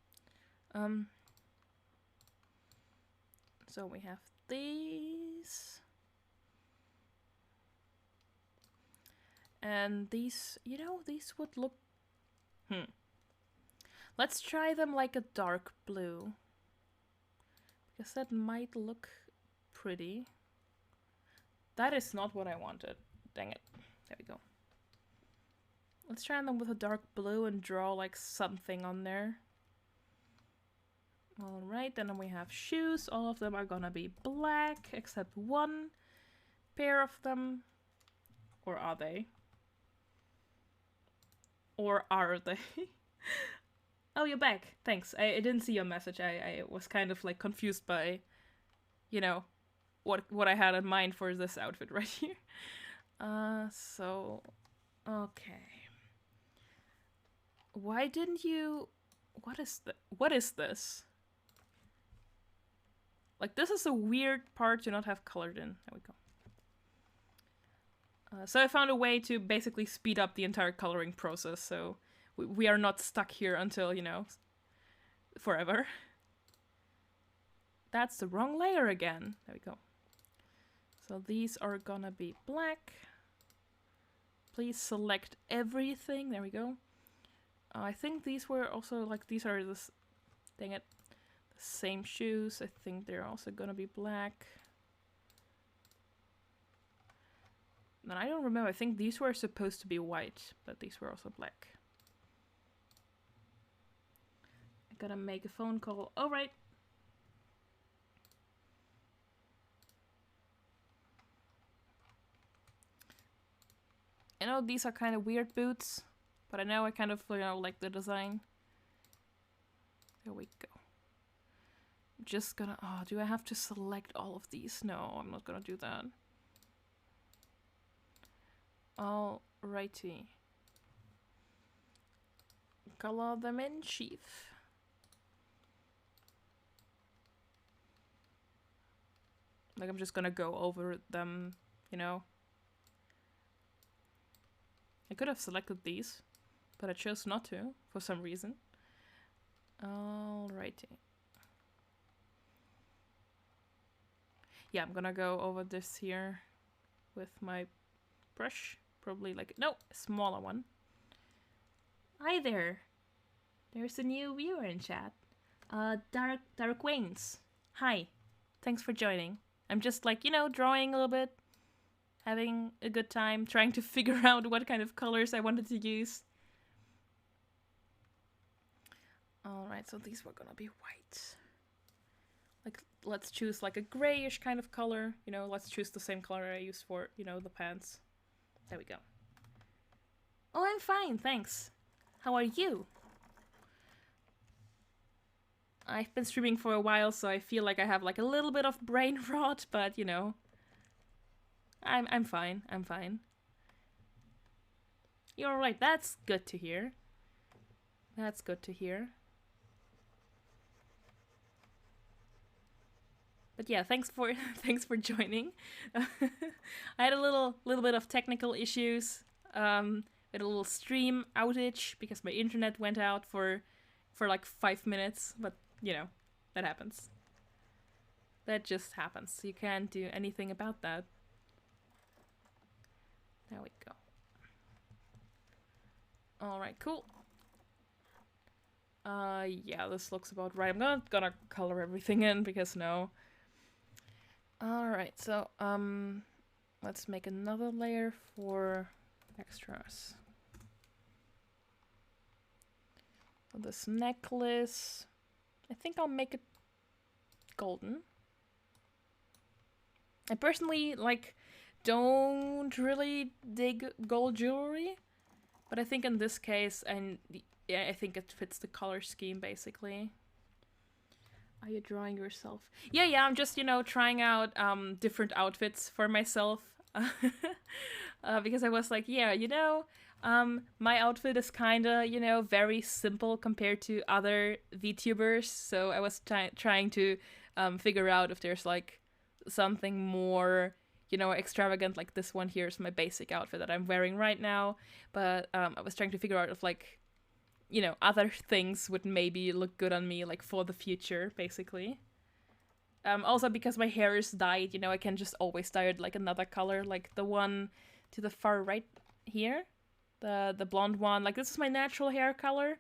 So we have these. And these, you know, these would look... Let's try them like a dark blue. Because that might look pretty. That is not what I wanted. Dang it. There we go. Let's try them with a dark blue and draw like something on there. Alright, then we have shoes. All of them are gonna be black, except one pair of them. Or are they? Or are they? Oh, you're back. Thanks. I didn't see your message. I was kind of like confused by, you know, what I had in mind for this outfit right here. So, okay. Why didn't you... What is this? Like, this is a weird part to not have colored in. There we go. So I found a way to basically speed up the entire coloring process, so we are not stuck here until, you know, forever. That's the wrong layer again. There we go. So these are gonna be black. Please select everything. There we go. I think these were also, like, these are this... Dang it. The same shoes. I think they're also gonna be black. And I don't remember. I think these were supposed to be white, but these were also black. I gotta make a phone call. All right. I know these are kind of weird boots, but I know I kind of, you know, like the design. There we go. I'm just gonna... Oh, do I have to select all of these? No, I'm not gonna do that. Alrighty. Color them in, chief. Like, I'm just gonna go over them, you know. I could have selected these, but I chose not to, for some reason. Alrighty. Yeah, I'm gonna go over this here with my brush. Probably like, no, a smaller one. Hi there. There's a new viewer in chat. Dark Waynes. Hi. Thanks for joining. I'm just like, you know, drawing a little bit. Having a good time. Trying to figure out what kind of colors I wanted to use. Alright, so these were gonna be white. Like, let's choose like a grayish kind of color. You know, let's choose the same color I used for, you know, the pants. There we go. Oh, I'm fine, thanks. How are you? I've been streaming for a while, so I feel like I have like a little bit of brain rot, but you know, I'm fine. I'm fine. You're right. That's good to hear. That's good to hear. But yeah, thanks for joining. I had a little bit of technical issues. We had a little stream outage because my internet went out for like 5 minutes, but you know, that happens. That just happens. You can't do anything about that. There we go. Alright, cool. Yeah, this looks about right. I'm not gonna color everything in because no. Alright, so, let's make another layer for extras. So this necklace, I think I'll make it golden. I personally, like, don't really dig gold jewelry, but I think in this case, and yeah, I think it fits the color scheme, basically. Are you drawing yourself? Yeah, I'm just, you know, trying out different outfits for myself. Because I was like, yeah, you know, My outfit is kinda, you know, very simple compared to other VTubers, so I was trying to figure out if there's like something more, you know, extravagant. Like this one here is my basic outfit that I'm wearing right now, but I was trying to figure out if like, you know, other things would maybe look good on me, like for the future, basically. Also because my hair is dyed, you know, I can just always dye it like another color, like the one to the far right here, the blonde one. Like this is my natural hair color,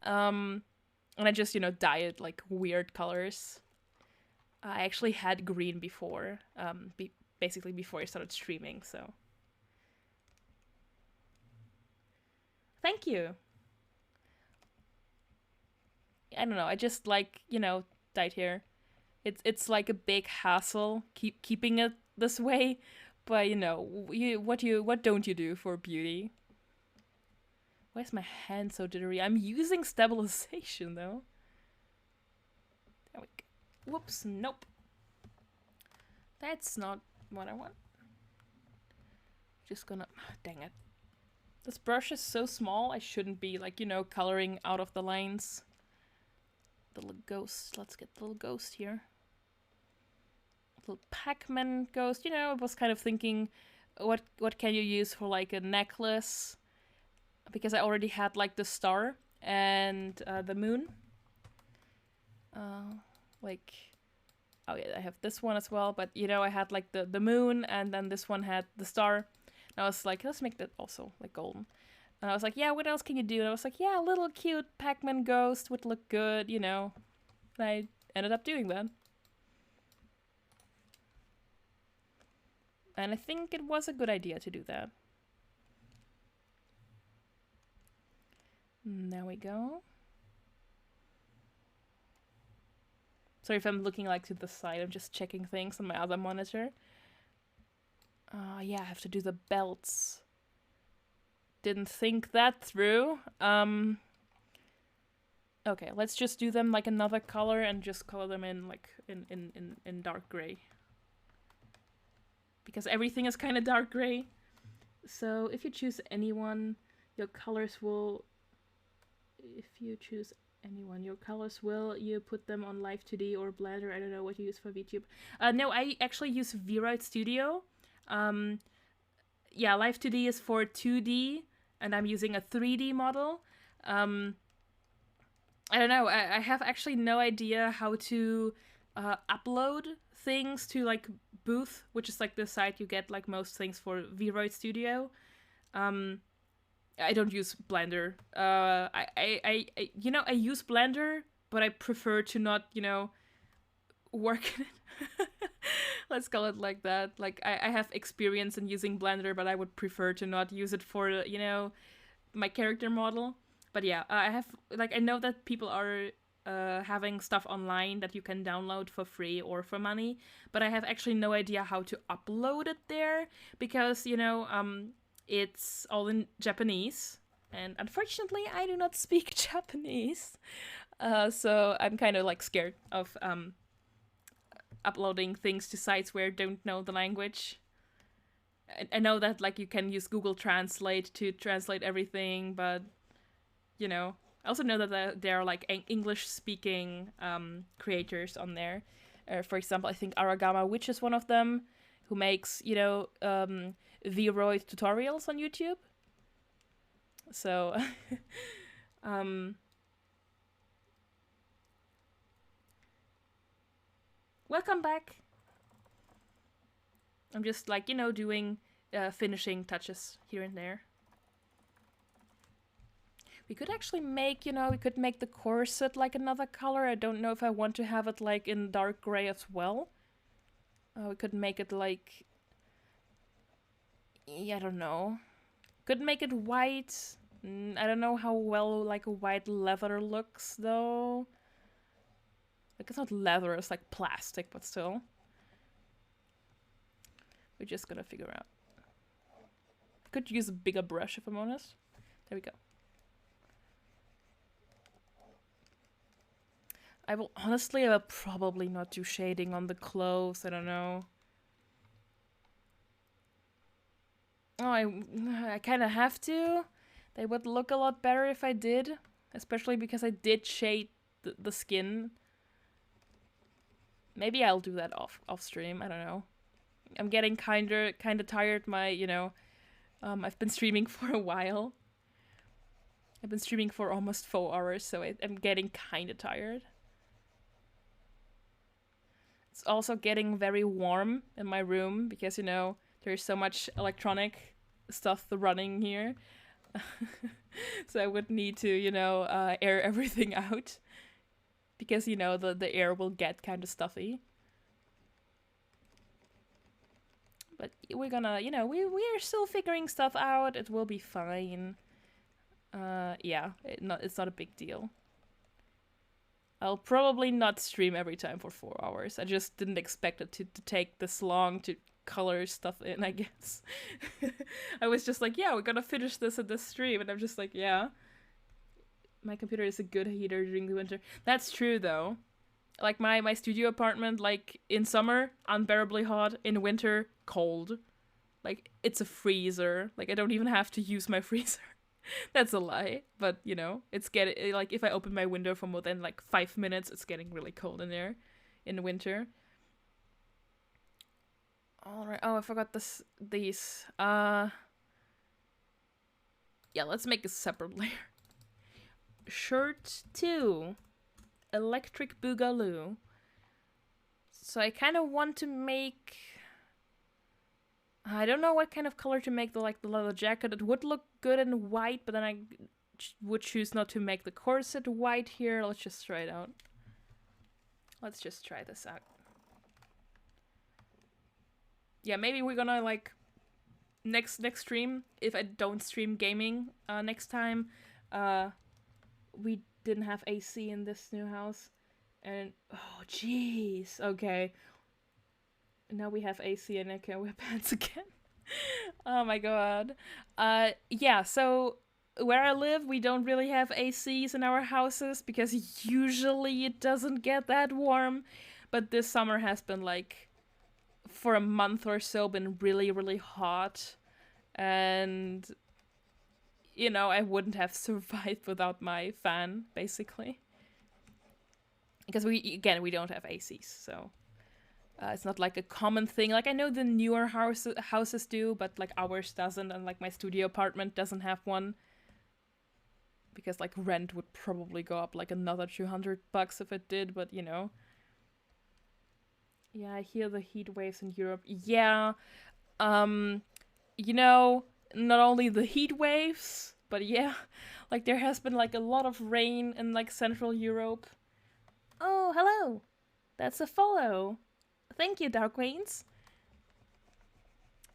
and I just, you know, dye it like weird colors. I actually had green before, basically before I started streaming. So thank you. I don't know. I just like, you know, dyed hair. It's like a big hassle keeping it this way, but you know, what don't you do for beauty? Why is my hand so jittery? I'm using stabilization though. There we go. Whoops, nope. That's not what I want. Just gonna, dang it. This brush is so small, I shouldn't be like, you know, coloring out of the lines. The little ghost, let's get the little ghost here. Little Pac-Man ghost, you know, I was kind of thinking, what can you use for like a necklace? Because I already had like the star and the moon. Like, oh yeah, I have this one as well, but you know, I had like the moon, and then this one had the star. And I was like, let's make that also like golden. And I was like, yeah, what else can you do? And I was like, yeah, a little cute Pac-Man ghost would look good, you know. And I ended up doing that. And I think it was a good idea to do that. There we go. Sorry if I'm looking like to the side, I'm just checking things on my other monitor. Yeah, I have to do the belts. Didn't think that through. Okay, let's just do them like another color and just color them in like in dark gray. Because everything is kind of dark gray. So if you choose anyone, your colors will... If you choose anyone, your colors will you put them on Live 2D or Blender? I don't know what you use for VTube. No, I actually use VRite Studio. Yeah, Live 2D is for 2D, and I'm using a 3D model. I don't know. I have actually no idea how to upload things to like Booth, which is like the site you get like most things for VRite Studio. I don't use Blender. I you know, I use Blender, but I prefer to not, you know, work in it. Let's call it like that. Like, I have experience in using Blender, but I would prefer to not use it for, you know, my character model. But yeah, I have, like, I know that people are having stuff online that you can download for free or for money, but I have actually no idea how to upload it there because, you know, it's all in Japanese, and unfortunately I do not speak Japanese, so I'm kind of like scared of uploading things to sites where I don't know the language. I know that like you can use Google Translate to translate everything, but you know, I also know that there are like English-speaking creators on there. For example, I think Aragama Witch is one of them, who makes, you know, Vroid tutorials on YouTube. So, welcome back. I'm just like, you know, doing finishing touches here and there. We could actually make, you know, we could make the corset like another color. I don't know if I want to have it like in dark gray as well. We could make it like... Yeah, I don't know. Could make it white. I don't know how well like a white leather looks though. Like, it's not leather, it's like plastic, but still. We're just gonna figure out. Could use a bigger brush if I'm honest. There we go. I will probably not do shading on the clothes. I don't know. Oh, I kind of have to, They would look a lot better if I did, especially because I did shade the skin. Maybe I'll do that off stream. I don't know. I'm getting kinda tired. I've been streaming for a while. I've been streaming for almost 4 hours, so I'm getting kinda tired. It's also getting very warm in my room because, there's so much electronic stuff running here. So I would need to, air everything out. Because, the air will get kind of stuffy. But we're gonna, we're still figuring stuff out. It will be fine. Yeah, it's not a big deal. I'll probably not stream every time for 4 hours. I just didn't expect it to take this long to color stuff in, I guess. I was just like, yeah, we're gonna finish this at this stream. And I'm just like, yeah. My computer is a good heater during the winter. That's true, though. Like, my studio apartment, like, in summer, unbearably hot. In winter, cold. Like, it's a freezer. Like, I don't even have to use my freezer. That's a lie, but it's getting, like, if I open my window for more than like 5 minutes, it's getting really cold in there in the winter. All right. Oh, I forgot these. Yeah, let's make a separate layer. Shirt 2, electric boogaloo. So I kind of want to make. I don't know what kind of color to make the leather jacket. It would look good in white, but then I would choose not to make the corset white here. Let's just try it out. Let's just try this out. Yeah, maybe we're gonna, like, next stream, if I don't stream gaming next time, we didn't have AC in this new house. And, oh, jeez. Okay. Now we have AC and I can wear pants again. Oh my god. Yeah, so where I live, we don't really have ACs in our houses because usually it doesn't get that warm. But this summer has been, like, for a month or so, been really, really hot. And, I wouldn't have survived without my fan, basically. Because we don't have ACs, so... it's not like a common thing. Like, I know the newer houses do, but like ours doesn't, and like my studio apartment doesn't have one. Because like rent would probably go up like another $200 if it did, but Yeah, I hear the heat waves in Europe. Yeah. Not only the heat waves, but yeah, like there has been like a lot of rain in like Central Europe. Oh, hello. That's a follow. Thank you, Dark Queens.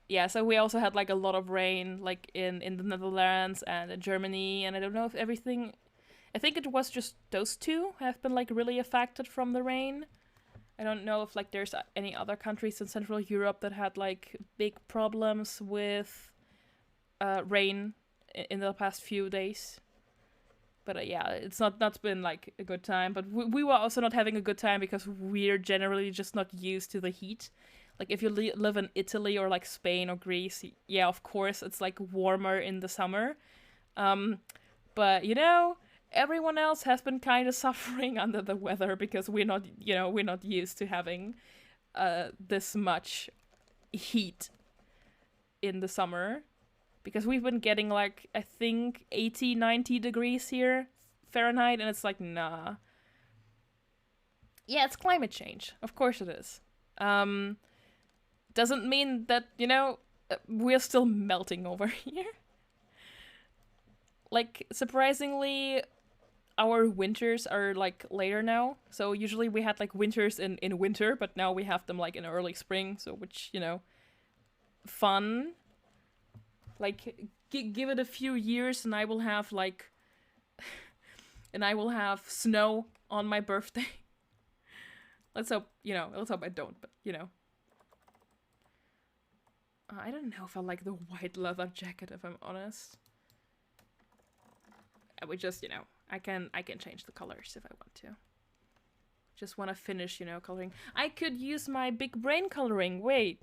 Yeah, so we also had like a lot of rain, like in the Netherlands and in Germany, and I don't know if everything. I think it was just those two have been like really affected from the rain. I don't know if like there's any other countries in Central Europe that had like big problems with rain in the past few days. But yeah, it's not been like a good time. But we were also not having a good time because we're generally just not used to the heat. Like if you live in Italy or like Spain or Greece, yeah, of course it's like warmer in the summer. But everyone else has been kind of suffering under the weather because we're not used to having this much heat in the summer. Because we've been getting, like, I think 80, 90 degrees here, Fahrenheit, and it's like, nah. Yeah, it's climate change. Of course it is. Doesn't mean that, we're still melting over here. Like, surprisingly, our winters are, like, later now. So usually we had, like, winters in winter, but now we have them, like, in early spring, so which, fun. Like, give it a few years and I will have, like... and I will have snow on my birthday. Let's hope I don't, but, I don't know if I like the white leather jacket, if I'm honest. I would just, I can change the colors if I want to. Just want to finish, coloring. I could use my big brain coloring. Wait.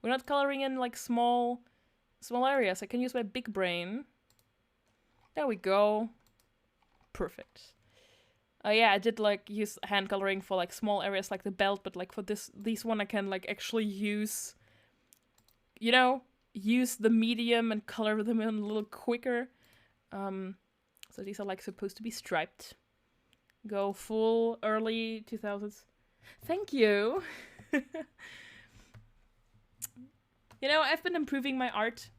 We're not coloring in, like, small areas. I can use my big brain. There we go. Perfect. Yeah, I did like use hand coloring for like small areas like the belt, but like for these one I can like actually use, you know, use the medium and color them in a little quicker. So these are like supposed to be striped. Go full early 2000s. Thank you. You know, I've been improving my art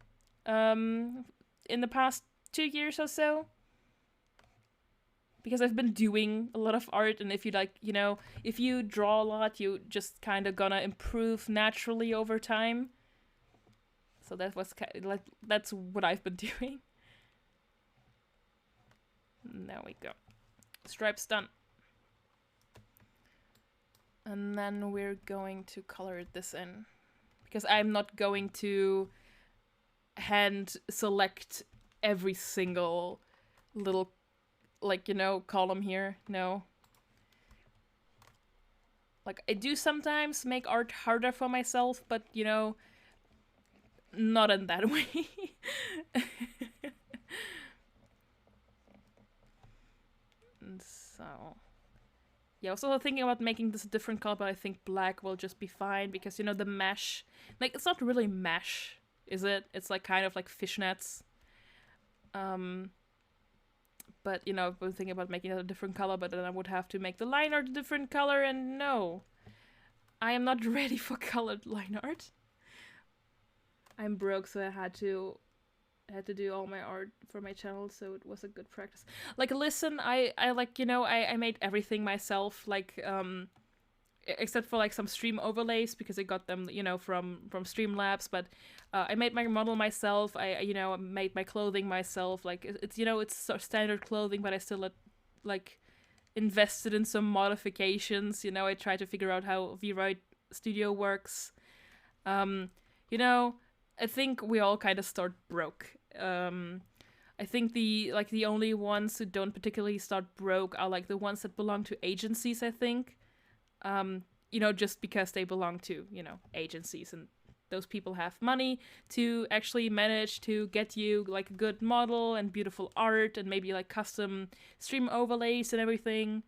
in the past 2 years or so. Because I've been doing a lot of art, and if you like, you know, if you draw a lot, you just kind of gonna improve naturally over time. So that was kind of like, that's what I've been doing. There we go. Stripes done. And then we're going to color this in. Because I'm not going to hand select every single little, like, you know, column here. No. Like, I do sometimes make art harder for myself, but, you know, not in that way. And so... yeah, I was also thinking about making this a different color, but I think black will just be fine, because, you know, the mesh... like, it's not really mesh, is it? It's, like, kind of like fishnets. But, you know, I've been thinking about making it a different color, but then I would have to make the line art a different color, and no. I am not ready for colored line art. I'm broke, so I had to do all my art for my channel, so it was a good practice. Like, listen, I like, you know, I made everything myself, like, except for, like, some stream overlays, because I got them, you know, from Streamlabs, but I made my model myself, I you know, made my clothing myself, like, it's, you know, it's sort of standard clothing, but I still, like, invested in some modifications, you know, I tried to figure out how VRoid Studio works. You know, I think we all kind of start broke. I think the only ones who don't particularly start broke are like the ones that belong to agencies, I think. You know, just because they belong to, you know, agencies, and those people have money to actually manage to get you like a good model and beautiful art and maybe like custom stream overlays and everything.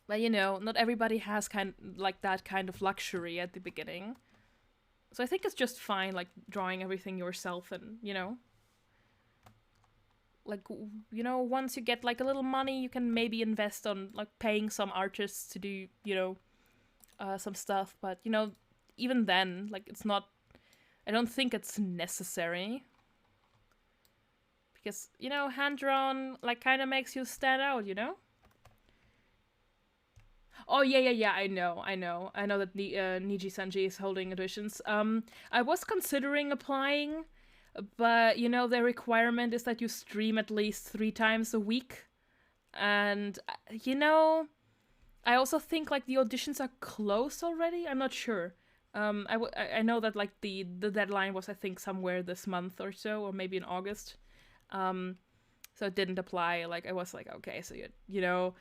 But, you know, not everybody has that kind of luxury at the beginning. So I think it's just fine, like, drawing everything yourself and, you know, like, you know, once you get, like, a little money, you can maybe invest on, like, paying some artists to do, you know, some stuff. But, you know, even then, like, it's not, I don't think it's necessary. Because, you know, hand-drawn, like, kind of makes you stand out, you know? Oh, yeah, I know that the Niji Sanji is holding editions. I was considering applying, but, you know, the requirement is that you stream at least 3 times a week. And, you know, I also think, like, the auditions are closed already? I'm not sure. I know that, like, the deadline was, I think, somewhere this month or so, or maybe in August. So it didn't apply. Like, I was like, okay, so, you know...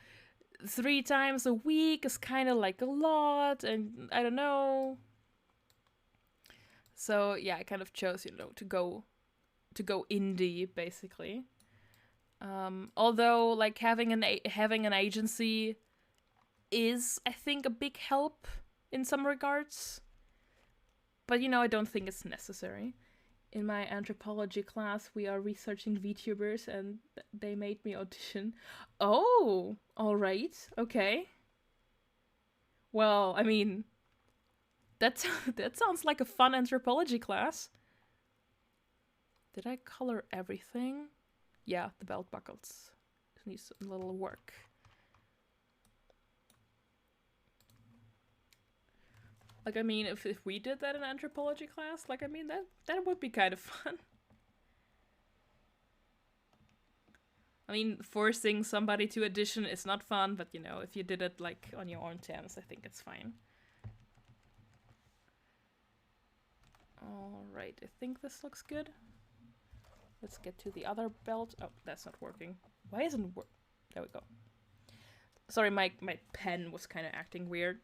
3 times a week is kind of like a lot, and I don't know. So yeah, I kind of chose, you know, to go indie basically. Although like having an agency is, I think, a big help in some regards. But, you know, I don't think it's necessary. In my anthropology class, we are researching VTubers, and they made me audition. Oh, all right, okay. Well, I mean, that sounds like a fun anthropology class. Did I color everything? Yeah, the belt buckles. It needs a little work. Like, I mean, if we did that in anthropology class, like, I mean, that would be kind of fun. I mean, forcing somebody to audition is not fun, but, you know, if you did it, like, on your own terms, I think it's fine. Alright, I think this looks good. Let's get to the other belt. Oh, that's not working. Why isn't it work? There we go. Sorry, my pen was kind of acting weird.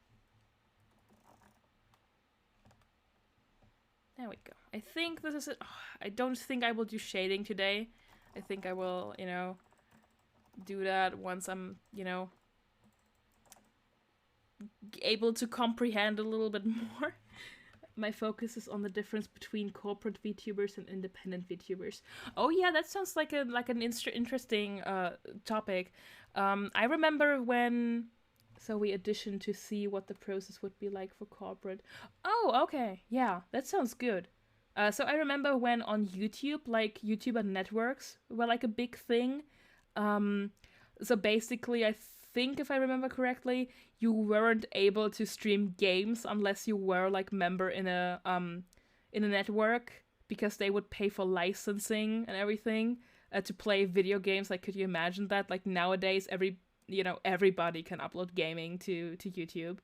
There we go. I think this is it. Oh, I don't think I will do shading today. I think I will, do that once I'm, able to comprehend a little bit more. My focus is on the difference between corporate VTubers and independent VTubers. Oh yeah, that sounds like an interesting topic. I remember when, so we auditioned to see what the process would be like for corporate. Oh, okay, yeah, that sounds good. So I remember when on YouTube, like YouTuber networks were like a big thing. Um, so basically, I think if I remember correctly, you weren't able to stream games unless you were like member in a network, because they would pay for licensing and everything to play video games. Like, could you imagine that? Like nowadays, everybody can upload gaming to YouTube.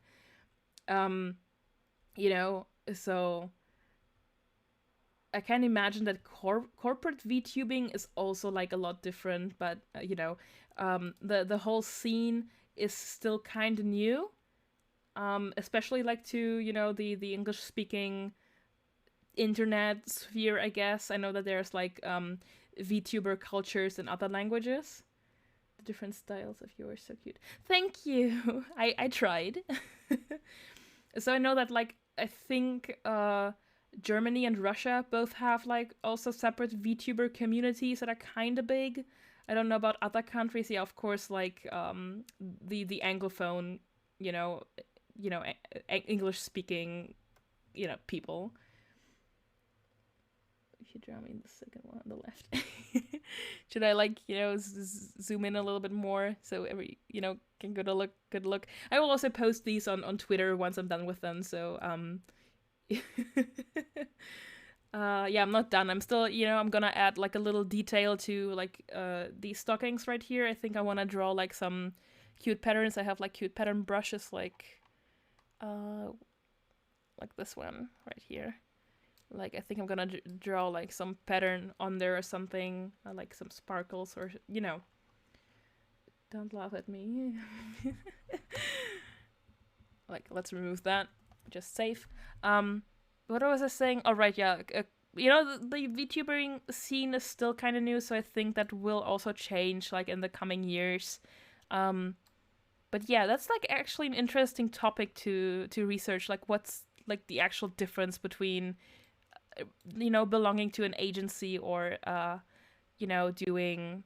So I can imagine that corporate VTubing is also like a lot different, but the whole scene is still kind of new, especially like to the English speaking internet sphere. I guess I know that there's like VTuber cultures in other languages. The different styles of you are so cute. Thank you. I tried. So I know that like I think Germany and Russia both have like also separate VTuber communities that are kind of big. I don't know about other countries. Yeah, of course, like the anglophone, English speaking, people. If you draw me in the second one on the left, should I like zoom in a little bit more so every can get a good look. I will also post these on Twitter once I'm done with them. So yeah, I'm not done. I'm still, I'm gonna add like a little detail to like these stockings right here. I think I want to draw like some cute patterns. I have like cute pattern brushes like this one right here. Like I think I'm gonna draw like some pattern on there or something, like some sparkles or Don't laugh at me. Like, let's remove that. Just save. What was I saying? Oh, right, yeah. The VTubering scene is still kind of new, so I think that will also change, like, in the coming years. But yeah, that's, like, actually an interesting topic to research. Like, what's, like, the actual difference between, belonging to an agency or, doing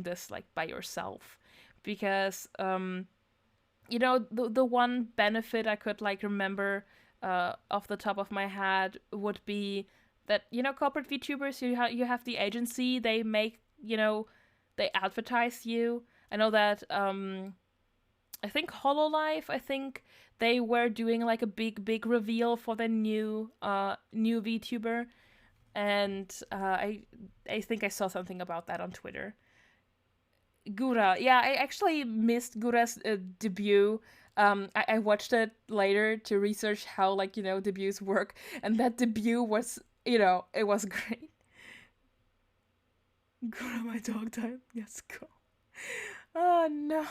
this, like, by yourself. Because, the one benefit I could, like, remember off the top of my head would be that, corporate VTubers, you have the agency, they make, they advertise you. I know that, I think HoloLive, they were doing, like, a big reveal for their new VTuber. And I think I saw something about that on Twitter. Gura, yeah, I actually missed Gura's debut. I watched it later to research how, like, debuts work, and that debut was, it was great. Gura, my dog died. Yes, go. Oh no.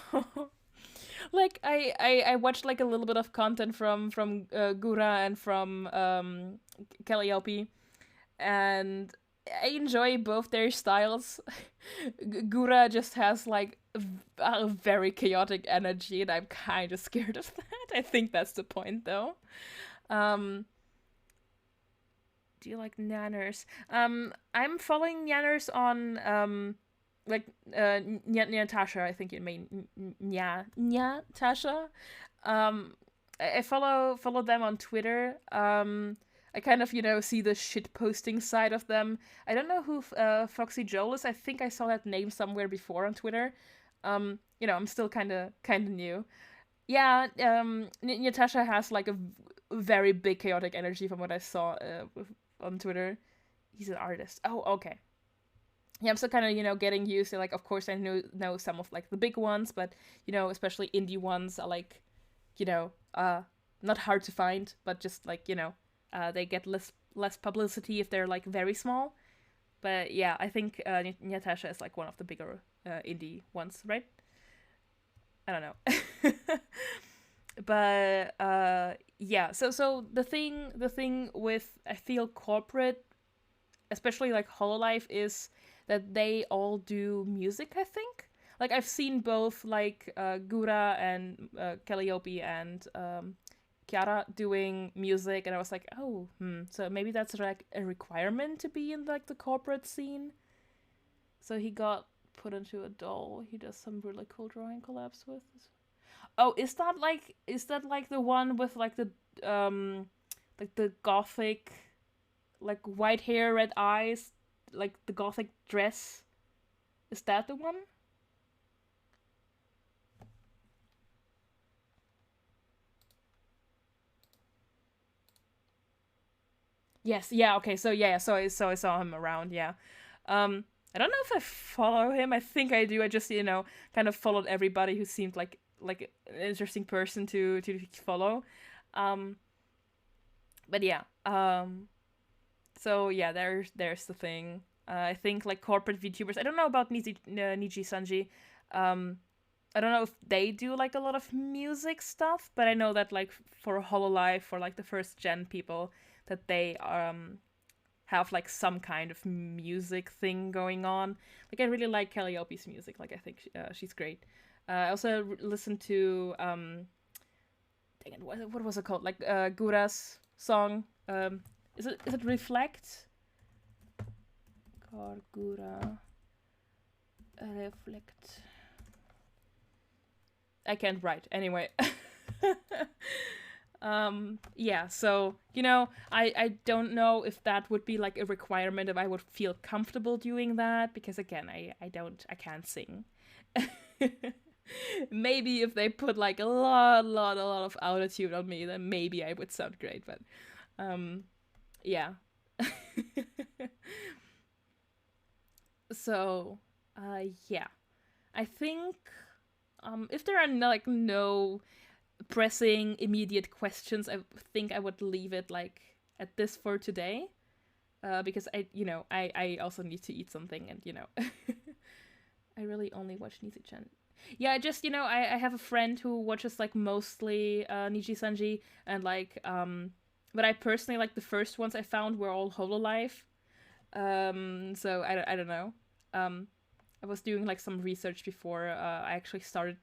Like I watched like a little bit of content from Gura and from Calliope, and I enjoy both their styles. Gura just has like a very chaotic energy, and I'm kind of scared of that. I think that's the point, though. Do you like Nanners? I'm following Nanners on like Natasha. I think you mean Tasha. I follow them on Twitter. I kind of, see the shit posting side of them. I don't know who Foxy Joel is. I think I saw that name somewhere before on Twitter. I'm still kind of new. Yeah, Natasha has like a very big chaotic energy from what I saw on Twitter. He's an artist. Oh, okay. Yeah, I'm still kind of, getting used to, like, of course I know some of like the big ones, but especially indie ones are like, not hard to find, but just like, they get less publicity if they're like very small. But yeah, I think Natasha is like one of the bigger indie ones, right? I don't know. But yeah, so the thing with, I feel, corporate, especially like HoloLive, is that they all do music, I think. Like I've seen both like Gura and Calliope and Chiara doing music, and I was like, oh, so maybe that's like a requirement to be in like the corporate scene. So he got put into a doll. He does some really cool drawing collabs with. Oh, is that like the one with like the gothic, like white hair, red eyes, like the gothic dress? Is that the one? Yes. Yeah. Okay. So yeah. So I saw him around. Yeah. I don't know if I follow him. I think I do. I just kind of followed everybody who seemed like an interesting person to follow. Um, but yeah. So yeah, there's the thing. I think like corporate VTubers. I don't know about Niji Sanji. Um, I don't know if they do like a lot of music stuff, but I know that like for Hololive, for like the first gen people, that they have like some kind of music thing going on. Like I really like Calliope's music. Like I think she's great. I also listened to dang it, what was it called? Like Gura's song. Is it Reflect? Gura Reflect. I can't write anyway. Yeah, so I don't know if that would be like a requirement, if I would feel comfortable doing that, because again, I can't sing. Maybe if they put like a lot of altitude on me, then maybe I would sound great, but yeah. So yeah, I think if there are no pressing immediate questions, I think I would leave it like at this for today, because I also need to eat something, and I really only watch Niji-chan. Yeah, I just I have a friend who watches like mostly Niji Sanji, and like but I personally like the first ones I found were all Hololive. So I don't know. um I was doing like some research before I actually started.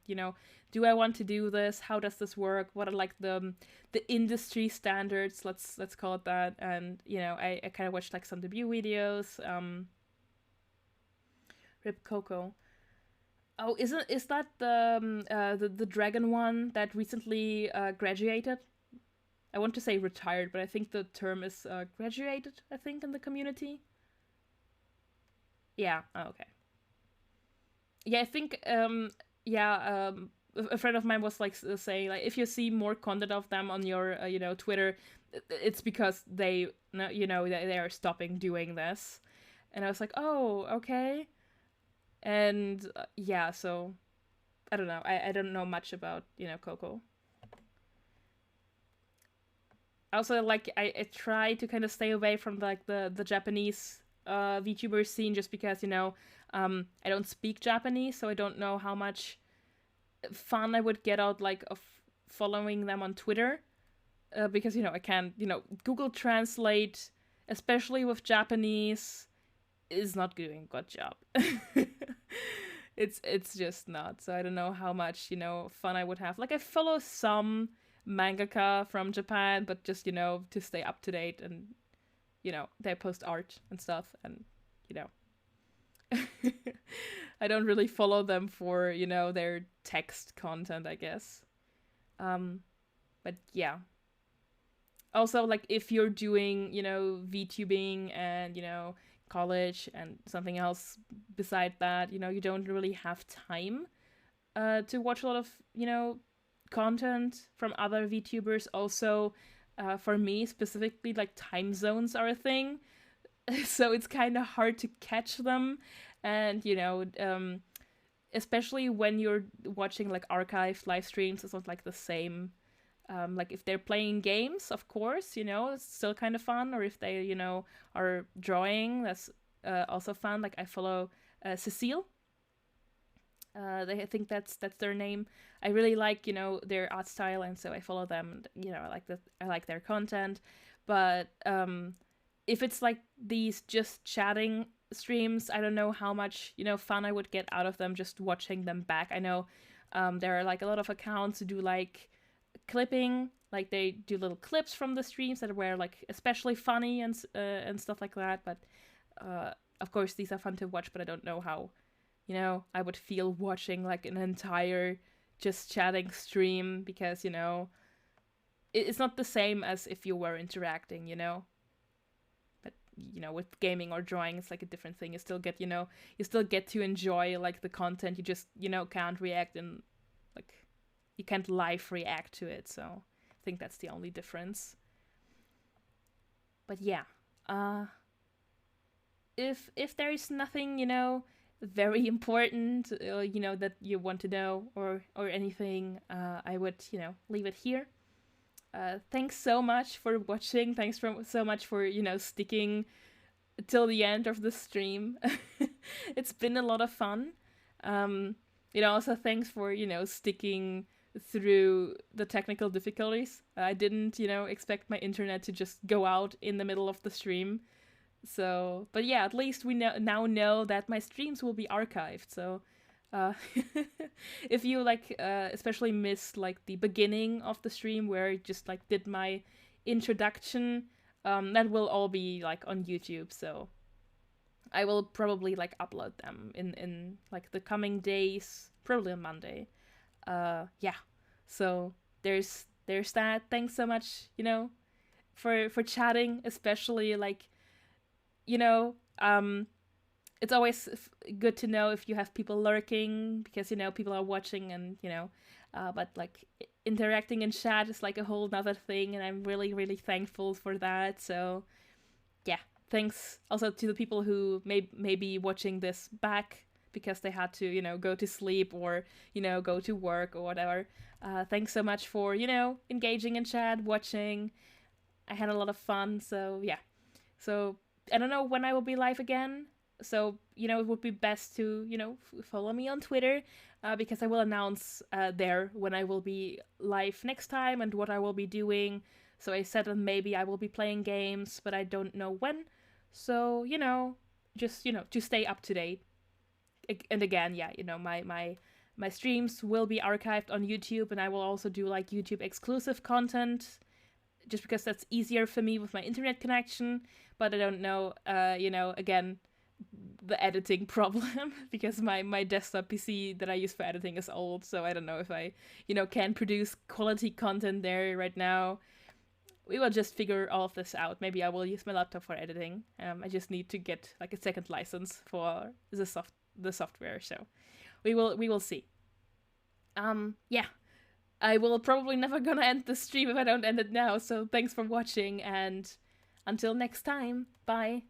Do I want to do this? How does this work? What are like the industry standards? Let's call it that. And I kind of watched like some debut videos. Rip Coco. Oh, is that the dragon one that recently graduated? I want to say retired, but I think the term is graduated. I think in the community. Yeah. Oh, okay. Yeah, I think a friend of mine was like saying like if you see more content of them on your Twitter, it's because they are stopping doing this. And I was like, oh, okay. And yeah, so I don't know. I don't know much about Coco. Also, like I try to kind of stay away from like the Japanese VTuber scene, just because I don't speak Japanese, so I don't know how much fun I would get out like of following them on Twitter, because I can't Google Translate, especially with Japanese, is not doing a good job. It's just not. So I don't know how much fun I would have. Like I follow some mangaka from Japan, but just to stay up to date, and they post art and stuff, and you know I don't really follow them for their text content, I guess. But yeah. Also, like if you're doing VTubing and college and something else beside that, you don't really have time to watch a lot of content from other VTubers. Also, for me specifically, like time zones are a thing, so it's kind of hard to catch them. And especially when you're watching like archived live streams, it's not like the same. Like if they're playing games, of course, it's still kind of fun. Or if they are drawing, that's also fun. Like I follow Cecile. I think that's their name. I really like their art style, and so I follow them. And, I like their content. But if it's like these just chatting streams, I don't know how much, fun I would get out of them just watching them back. I know there are like a lot of accounts who do like clipping, like they do little clips from the streams that were like especially funny and stuff like that. But of course these are fun to watch, but I don't know how, I would feel watching like an entire just chatting stream, because it's not the same as if you were interacting, but with gaming or drawing, it's like a different thing. You still get to enjoy like the content. You just can't react, and like you can't live react to it. So I think that's the only difference. But yeah, if there is nothing very important that you want to know, or anything, I would leave it here. Thanks so much for watching. Thanks so much for sticking till the end of the stream. It's been a lot of fun. Also thanks for sticking through the technical difficulties. I didn't expect my internet to just go out in the middle of the stream. So, but yeah, at least we now know that my streams will be archived. So if you especially missed like the beginning of the stream where I just like did my introduction, that will all be like on YouTube. So I will probably like upload them in like the coming days, probably on Monday. Yeah, so there's that. Thanks so much for chatting, especially like it's always good to know if you have people lurking, because people are watching, and but like interacting in chat is like a whole nother thing, and I'm really, really thankful for that. So yeah, thanks also to the people who may be watching this back because they had to go to sleep, or go to work or whatever. Thanks so much for engaging in chat, watching. I had a lot of fun. So yeah, so I don't know when I will be live again. So, it would be best to, follow me on Twitter, because I will announce there when I will be live next time and what I will be doing. So I said that maybe I will be playing games, but I don't know when. So, just, to stay up to date. And again, yeah, my streams will be archived on YouTube, and I will also do like YouTube exclusive content, just because that's easier for me with my internet connection. But I don't know, again, the editing problem, because my desktop PC that I use for editing is old, so I don't know if I can produce quality content there right now. We will just figure all of this out. Maybe I will use my laptop for editing. I just need to get like a second license for the software, so we will see. Yeah, I will probably never gonna end the stream if I don't end it now. So thanks for watching, and until next time, bye.